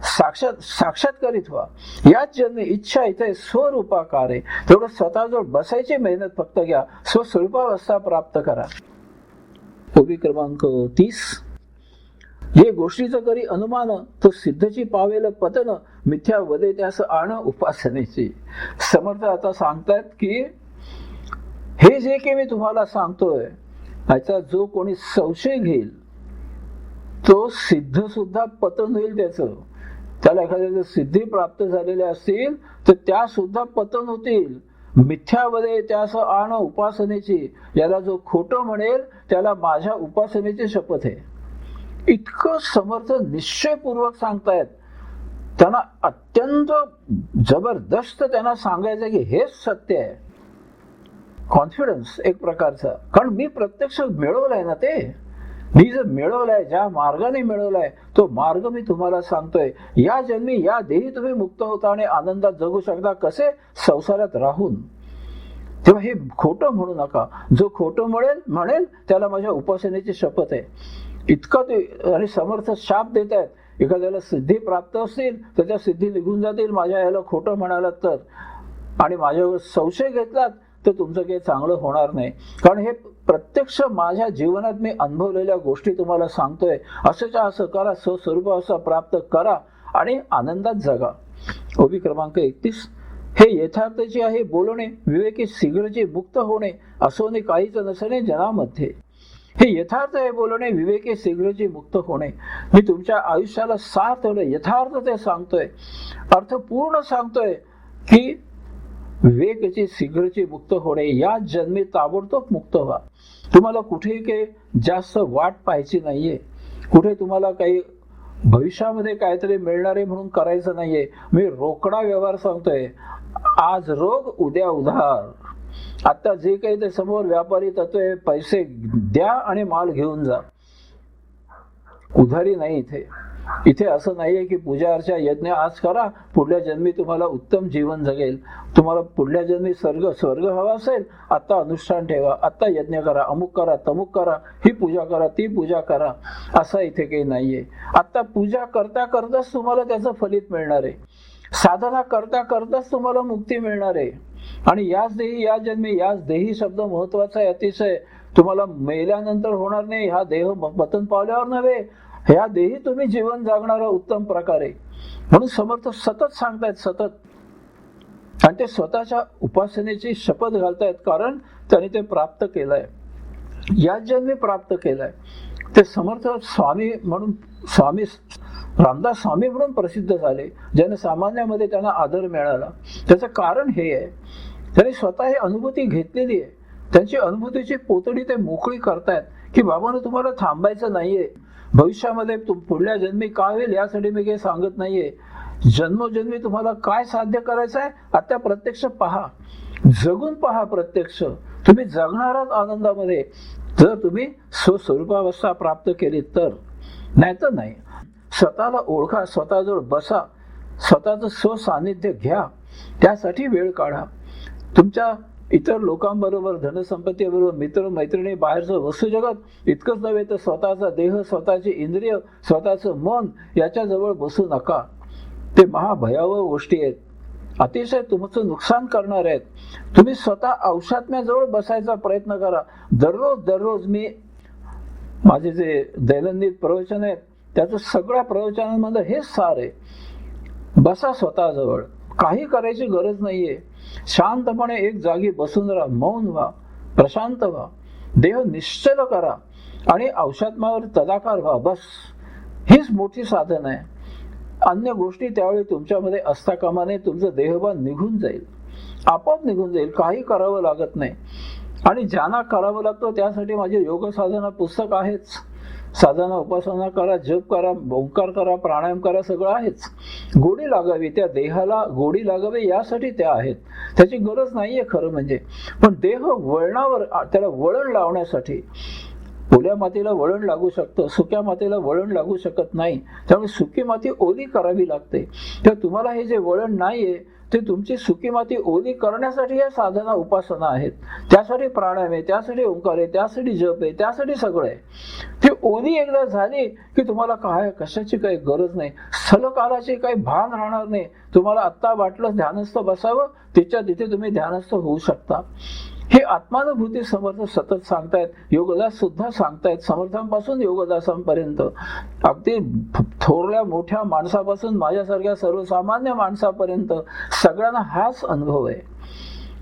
साक्षात्कारित व्हा. याच जन्मी इच्छा इथे स्वरूपाकार आहे. तेवढं स्वतःजवळ बसायची मेहनत फक्त घ्या. स्वस्वरूपावस्था प्राप्त करा. ओबी क्रमांक 30. जे गोष्टीचं करी अनुमान, तो सिद्धची पावेल पतन. मिथ्या वदे त्यास आण उपासनेची. समर्थ आता सांगतात की हे जे काही मी तुम्हाला सांगतोय, याचा जो कोणी संशय घेईल तो सिद्ध सुद्धा पतन होईल. त्याला एखाद्या सिद्धी प्राप्त झालेल्या असतील तर त्या सुद्धा पतन होतील. मिथ्यामध्ये त्यास आण उपासनेची. याला जो खोटं म्हणेल त्याला माझ्या उपासनेची शपथ आहे. इतकं समर्थ निश्चयपूर्वक सांगतायत. त्यांना अत्यंत जबरदस्त त्यांना सांगायचं की हेच सत्य आहे. कॉन्फिडन्स एक प्रकारचा. कारण मी प्रत्यक्ष मिळवलंय ना ते. मी जर मिळवलाय, ज्या मार्गाने मिळवलाय तो मार्ग मी तुम्हाला सांगतोय. या जन्मी या देही तुम्ही मुक्त होता आणि आनंदात जगू शकता. कसे? संसारात राहून. तेव्हा हे खोटं म्हणू नका. जो खोटं म्हणेल त्याला माझ्या उपासनेची शपथ आहे. इतकं ते आणि समर्थ शाप देत आहेत. एखाद्याला सिद्धी प्राप्त असतील तर त्या सिद्धी निघून जातील माझ्या याला खोटं म्हणालात तर. आणि माझ्यावर संशय घेतलात तर तुमचं काही चांगलं होणार नाही. कारण हे प्रत्यक्ष माझ्या जीवनात मी अनुभवलेल्या गोष्टी तुम्हाला सांगतोय. असंच्या असं करा, स्वस्वरूप असं प्राप्त करा आणि आनंदात जगा. ओबी क्रमांक 31. हे यथार्थची आहे बोलणे, विवेकी शीघ्रचे मुक्त होणे. असोने काहीच नसणे जनामध्ये. हे यथार्थ आहे बोलणे, विवेकी शीघ्रचे मुक्त होणे. मी तुमच्या आयुष्याला सार्थ यथार्थ ते सांगतोय, अर्थपूर्ण सांगतोय की विवेकाची शीघ्रची मुक्त होणे. या जन्मी ताबडतोब मुक्त व्हा. तुम्हाला कुठे काही जास्त वाट पाहायची नाहीये. कुठे तुम्हाला काही भविष्यामध्ये काहीतरी मिळणारे म्हणून करायचं नाहीये. मी रोकडा व्यवहार सांगतोय. आज रोग उद्या उधार. आता जे काही ते समोर व्यापारी तत्व आहे, पैसे द्या आणि माल घेऊन जा. उधारी नाही इथे. इथे असं नाहीये की पूजा अर्चा यज्ञ आज करा, पुढल्या जन्मी तुम्हाला उत्तम जीवन जगेल. तुम्हाला पुढल्या जन्मी स्वर्ग हवा असेल, आता अनुष्ठान ठेवा, आता यज्ञ करा, अमुक करा, तमुक करा, ही पूजा करा, ती पूजा करा. असं इथे काही नाहीये. आता पूजा करता करताच तुम्हाला त्याचं फलित मिळणार आहे. साधना करता करताच तुम्हाला मुक्ती मिळणार आहे. आणि याच देही या जन्मी, याच देही शब्द महत्वाचा आहे अतिशय. तुम्हाला मेल्यानंतर होणार नाही. हा देह पतन पावल्यावर नव्हे, ह्या देही तुम्ही जीवन जगणारा उत्तम प्रकारे. म्हणून समर्थ सतत सांगतायत, सतत. आणि ते स्वतःच्या उपासनेची शपथ घालतायत. कारण त्यांनी ते प्राप्त केलंय, याच जन्मी प्राप्त केलंय. ते समर्थ स्वामी म्हणून, स्वामी रामदास स्वामी म्हणून प्रसिद्ध झाले. जनसामान्यामध्ये त्यांना आदर मिळाला. त्याचं कारण हे आहे, त्यांनी स्वतः ही अनुभूती घेतलेली आहे. त्यांची अनुभूतीची पोतडी ते मोकळी करतायत की बाबांनो तुम्हाला थांबायचं नाहीये. भविष्यामध्ये पुढल्या जन्मी काय होईल यासाठी मी काही सांगत नाहीये. जन्मोजन्मी तुम्हाला काय साध्य करायचं आहे आता प्रत्यक्ष पहा, जगून पहा. प्रत्यक्ष तुम्ही जगणारच आनंदामध्ये, जर तुम्ही स्वस्वरूपावस्था प्राप्त केली तर. नाही तर नाही. स्वतःला ओळखा, स्वतःजवळ बसा, स्वतःचं स्वसान्निध्य घ्या. त्यासाठी वेळ काढा. तुमच्या इतर लोकांबरोबर, धनसंपत्तीबरोबर, मित्र मैत्रिणी, बाहेरचं वस्तुजगत इतकंच नव्हे तर स्वतःचा देह, स्वतःची इंद्रिय, स्वतःचं मन याच्याजवळ बसू नका. ते महाभयावह गोष्टी आहेत, अतिशय तुमचं नुकसान करणार आहेत. तुम्ही स्वतः औषात्म्याजवळ बसायचा प्रयत्न करा. दररोज मी माझे जे दैनंदिन प्रवचन आहेत त्याचं सगळ्या प्रवचनांमध्ये हेच सार आहे. बसा स्वतःजवळ. काही करायची गरज नाहीये. शांतपणे एक जागी बसून राहा, मौन व्हा, प्रशांत व्हा, देह निश्चल करा आणि औषात्म्यावर तदाकार व्हा. बस हीच मोठी साधन आहे. अन्य गोष्टी त्यावेळी तुमच्यामध्ये असता कामा नये. तुमचं देहभान निघून जाईल. आपोआप निघून जाईल, काही करावं लागत नाही. आणि ज्यांना करावं लागतं त्यासाठी माझे योग साधना पुस्तक आहेच. साधना उपासना करा, जप करा, ओंकार करा, प्राणायाम करा, सगळं आहेच. गोडी लागावी, त्या देहाला गोडी लागावी यासाठी त्या आहेत. त्याची गरज नाहीये खरं म्हणजे. पण देह वळणावर, त्याला वळण लावण्यासाठी, ओल्या मातीला वळण लागू शकतं, सुक्या मातीला वळण लागू शकत नाही. त्यामुळे सुकी माती ओली करावी लागते. तर तुम्हाला हे जे वळण नाहीये ते तुमची सुकी माती ओली करण्यासाठी या साधना उपासना आहेत. त्यासाठी प्राणायाम आहे, त्यासाठी ओंकार आहे, त्यासाठी जप आहे, त्यासाठी सगळं आहे. ती ओली एकदा झाली की तुम्हाला काय कशाची काही गरज नाही, स्थलकालाची काही भान राहणार नाही. तुम्हाला आत्ता वाटलं ध्यानस्थ बसावं, तिच्या तिथे तुम्ही ध्यानस्थ होऊ शकता. हे आत्मानुभूती समर्थ सतत सांगतायत. योगदास सुद्धा सांगतायत, समर्थांपासून योगदासांपर्यंत, अगदी थोरल्या मोठ्या माणसापासून माझ्यासारख्या सर्वसामान्य माणसापर्यंत सगळ्यांना हाच अनुभव आहे.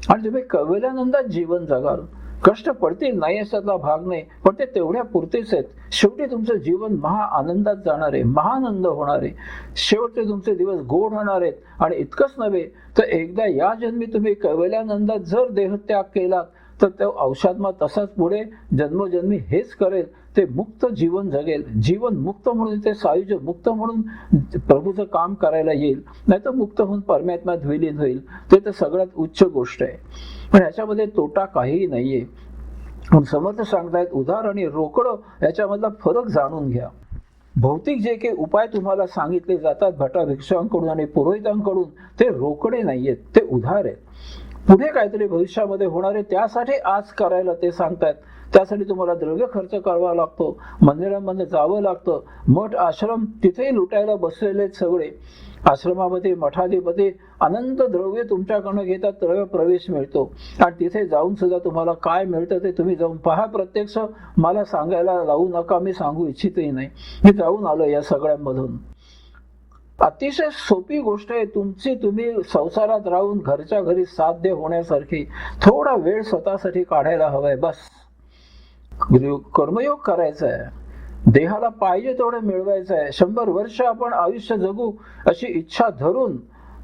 आणि तुम्ही कवल्यानंदात जीवन जगाल. कष्ट पडतील नाही अशातला भाग नाही, पण ते तेवढ्या पुरतेच आहेत. शेवटी तुमचं जीवन महा आनंदात जाणार आहे, महानंद होणार आहे. शेवटचे तुमचे दिवस गोड होणार आहेत. आणि इतकंच नव्हे तर एकदा या जन्मी तुम्ही कैवल्यानंदात जर देहत्याग केलात तर तो औषात्मा तसाच पुढे जन्मोजन्मी हेच करेल. ते मुक्त जीवन जगेल. जीवन मुक्त म्हणून ते सायुज्य मुक्त म्हणून प्रभूचं काम करायला येईल. नाही तर मुक्त होऊन परमात्म्यात विलीन होईल. ते तर सगळ्यात उच्च गोष्ट आहे. पण याच्यामध्ये तोटा काहीही नाहीये. पण समर्थ सांगतायत उधार आणि रोकडं याच्यामधला फरक जाणून घ्या. भौतिक जे काही उपाय तुम्हाला सांगितले जातात भटा भिक्षांकडून आणि पुरोहितांकडून, ते रोकडे नाहीयेत, ते उधार आहेत. पुढे काहीतरी भविष्यामध्ये होणार आहे त्यासाठी आज करायला ते सांगतायत. त्यासाठी तुम्हाला द्रव्य खर्च करावा लागतो, मंदिरांमध्ये जावं लागतं. मठ आश्रम तिथेही लुटायला बसलेले आहेत सगळे. आश्रमामध्ये मठाधिपती अनंत द्रव्य तुमच्याकडनं घेतात, द्रव्य प्रवेश मिळतो. आणि तिथे जाऊन सुद्धा तुम्हाला काय मिळतं ते तुम्ही जाऊन पहा प्रत्यक्ष. मला सांगायला लावू नका, मी सांगू इच्छितही नाही. मी जाऊन आलो या सगळ्यांमधून. अतिशय सोपी गोष्ट आहे. तुम्ही संसारात राहून घरच्या घरी साध्य होण्यासारखी थोडा वेळ स्वतःसाठी काढायला हवाय. बस कर्मयोग करायचा आहे. देहाला पाहिजे तेवढं मिळवायचं आहे. 100 वर्ष आपण आयुष्य जगू अशी इच्छा धरून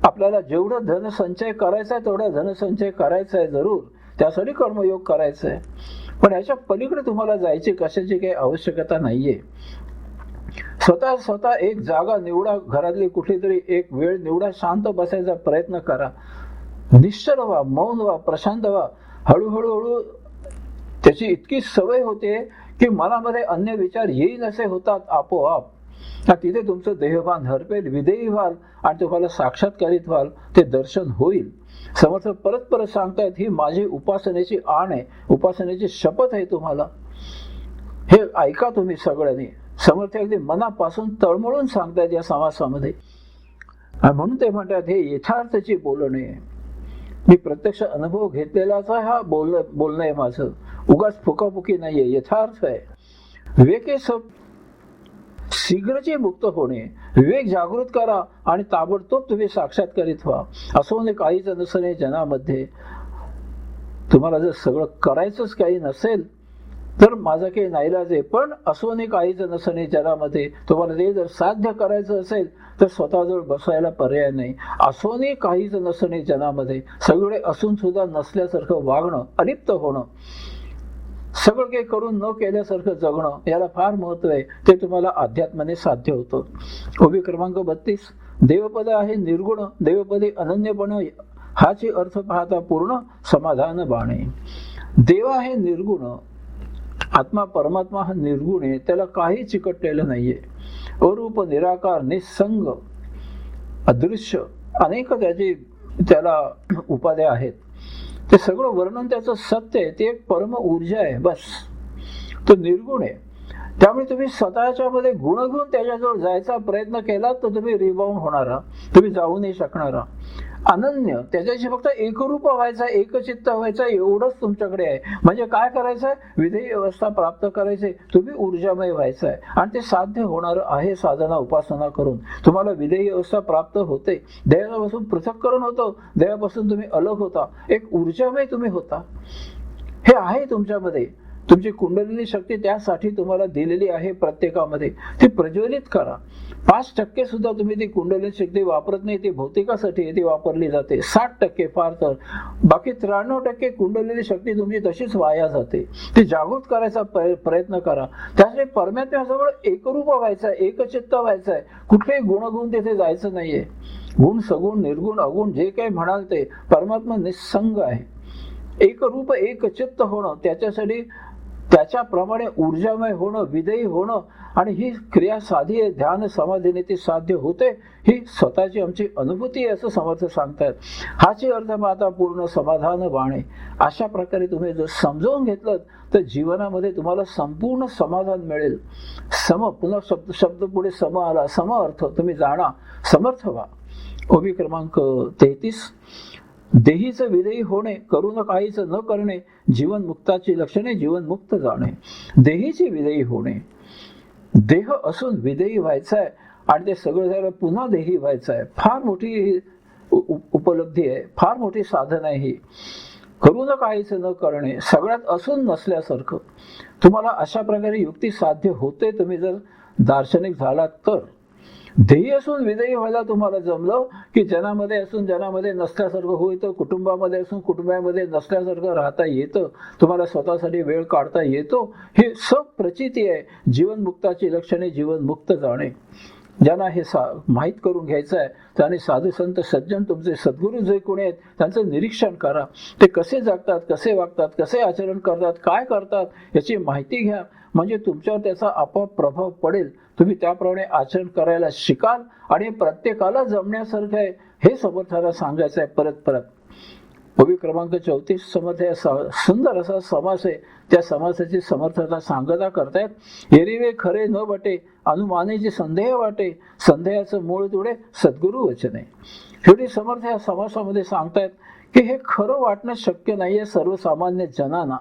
आपल्याला जेवढं धनसंचय करायचा आहे तेवढा धनसंचय करायचा आहे जरूर. त्यासाठी कर्मयोग करायचा आहे. पण याच्या पलीकडे तुम्हाला जायची कशाची काही आवश्यकता नाहीये. स्वतः एक जागा निवडा, घरातली कुठली तरी एक वेळ निवडा, शांत बसायचा प्रयत्न करा. निश्चल व्हा, मौन व्हा, प्रशांत व्हा. हळूहळू त्याची इतकी सवय होते की मनामध्ये अन्य विचार येईल असे होतात आपोआप. तिथे तुमचं देहभान हरपेल, विधेयी व्हाल आणि तुम्हाला साक्षात्कारित व्हाल. ते दर्शन होईल. समर्थ परत सांगतायत ही माझी उपासनेची आण आहे, उपासनेची शपथ आहे तुम्हाला. हे ऐका तुम्ही सगळ्यांनी. समर्थ अगदी मनापासून तळमळून सांगतायत या समासामध्ये. म्हणून ते म्हणतात हे यथार्थची बोलणे. मी प्रत्यक्ष अनुभव घेतलेलाच हा बोलणं आहे माझं. उगाच फुकाफुकी नाहीये, यथार्थ आहे. विवेके शीघ्रचे मुक्त होणे. विवेक जागृत करा आणि ताबडतोब तुम्ही साक्षात्कारित व्हा. असो काहीच नसणे जनामध्ये. तुम्हाला जर सगळं करायचंच काही नसेल तर माझा काही नाईलाज आहे. पण असो काहीच नसणे जनामध्ये, तुम्हाला ते जर साध्य करायचं असेल तर स्वतःजवळ बसायला पर्याय नाही. असो काहीच नसणे जनामध्ये, सगळे असून सुद्धा नसल्यासारखं वागणं, अलिप्त होणं, सगळं काही करून न केल्यासारखं जगणं, याला फार महत्व आहे. ते तुम्हाला अध्यात्माने साध्य होतं. ओबी क्रमांक 32. देवपद आहे निर्गुण, देवपदी अनन्यपण हाची अर्थ पाहता पूर्ण समाधान बाणे. देव आहे निर्गुण, आत्मा परमात्मा हा निर्गुण आहे. त्याला काही चिकटलेलं नाहीये. अरूप, निराकार, निसंग, अदृश्य, अनेक त्याला उपाध्या आहेत. ते सगळं वर्णन त्याचं सत्य आहे. ते एक परम ऊर्जा आहे. बस तो निर्गुण आहे. त्यामुळे तुम्ही स्वतःच्या मध्ये गुण घेऊन त्याच्याजवळ जायचा प्रयत्न केला तर तुम्ही रिबाउंड होणारा, तुम्ही जाऊ नाही शकणारा. अनन्य, त्याच्याशी फक्त एकरूप व्हायचा, एकचित्त व्हायचा, एवढंच तुमच्याकडे आहे. म्हणजे काय करायचंय? विधेय अवस्था प्राप्त करायचे, तुम्ही ऊर्जामय व्हायचं आहे. आणि ते साध्य होणार आहे साधना उपासना करून. तुम्हाला विधेय अवस्था प्राप्त होते. देहापासून पृथक्करण होतं, देहापासून तुम्ही अलग होता, एक ऊर्जामय तुम्ही होता. हे आहे तुमच्यामध्ये. तुमची कुंडलिनी शक्ती त्यासाठी तुम्हाला दिलेली आहे प्रत्येकामध्ये, ती प्रज्वलित करा. 5% सुद्धा तुम्ही ती कुंडलिनी शक्ती वापरत नाही, ती भौतिकासाठी ती वापरली जाते. 60% फार तर, बाकी 93% कुंडलिनी शक्ती तुमची तशीच वाया जाते. ती जागृत करायचा प्रयत्न करा. त्यासाठी परमात्म्याजवळ एकरूप व्हायचं, एकचित्त व्हायचं आहे. कुठलेही गुणगुण तिथे जायचं नाहीये. गुण सगुण निर्गुण अगुण जे काही म्हणाल ते परमात्मा निस्संग आहे. एकरूप एकचित्त होणं, त्याच्यासाठी त्याच्याप्रमाणे ऊर्जामय होणं, विधेयी होणं, आणि ही क्रिया साधी आहे. ध्यान समाधीने ती साध्य होते, ही स्वतःची आमची अनुभूती आहे असं समर्थ सांगतात. हाची अर्थ आता पूर्ण समाधान वाणे. अशा प्रकारे तुम्ही जर समजावून घेतलं तर जीवनामध्ये तुम्हाला संपूर्ण समाधान मिळेल. पुन्हा शब्द पुढे सम आला, सम अर्थ तुम्ही जाणा, समर्थ व्हा. ओबी क्रमांक 33. देहीचं विधेयी होणे, करून काहीच न करणे, जीवनमुक्ताची लक्षणे, जीवनमुक्त जाणे. देहीची विधेयी होणे, देह असून विधेयी व्हायचं आहे आणि ते सगळं झालं पुन्हा देही व्हायचं आहे. फार मोठी उपलब्धी आहे, फार मोठी साधन आहे ही. करून काहीच न करणे, सगळ्यात असून नसल्यासारखं. तुम्हाला अशा प्रकारे युक्ती साध्य होते तुम्ही जर दार्शनिक झालात तर. ध्येय असून विधेयी व्हायला तुम्हाला जमलं की जनामध्ये असून जनामध्ये नसल्यासारखं होतं, कुटुंबामध्ये असून कुटुंबामध्ये नसल्यासारखं राहता येतं, तुम्हाला स्वतःसाठी वेळ काढता येतो. हे सब प्रचिती आहे. जीवनमुक्ताची लक्षणे, जीवनमुक्त जाणे. ज्यांना हे माहीत करून घ्यायचं आहे त्याने साधू संत सज्जन तुमचे सद्गुरू जे कोणी आहेत त्यांचं निरीक्षण करा. ते कसे जगतात, कसे वागतात, कसे आचरण करतात, काय करतात याची माहिती घ्या. म्हणजे तुमच्यावर त्याचा आपोआप प्रभाव पडेल. तुम्ही त्याप्रमाणे आचरण करायला शिकाल आणि प्रत्येकाला जमण्यासारखं आहे हे समर्थाला सांगायचं आहे परत परत. ओवी क्रमांक 34 समर्थ सुंदर असा समास आहे. त्या समासाची समर्थता सांगता करतायत. एरिवे खरे न वाटे, अनुमानेची संदेह वाटे, संदेहाचं मूळ तुडे, सद्गुरू वचने. शेवटी समर्थ या समासामध्ये सांगतायत की हे खरं वाटणं शक्य नाहीये सर्वसामान्य जनांना.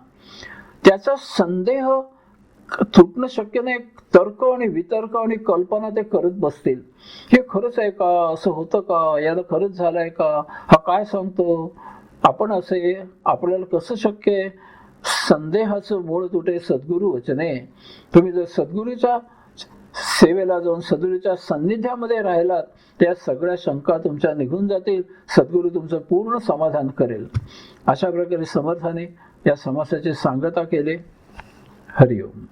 त्याचा संदेह तुटणं शक्य नाही. तर्क आणि वितर्क आणि कल्पना ते करत बसतील. हे खरंच आहे का, असं होतं का, याला खरंच झालंय का, हा काय सांगतो, आपण असे, आपल्याला कसं शक्य आहे. संदेहाचं मूळ तुटे, सद्गुरू वचने. तुम्ही जर सद्गुरूच्या सेवेला जाऊन सद्गुरूच्या सान्निध्यामध्ये राहिलात त्या सगळ्या शंका तुमच्या निघून जातील. सद्गुरू तुमचं पूर्ण समाधान करेल. अशा प्रकारे समर्थाने या समासाची सांगता केली. हरिओम.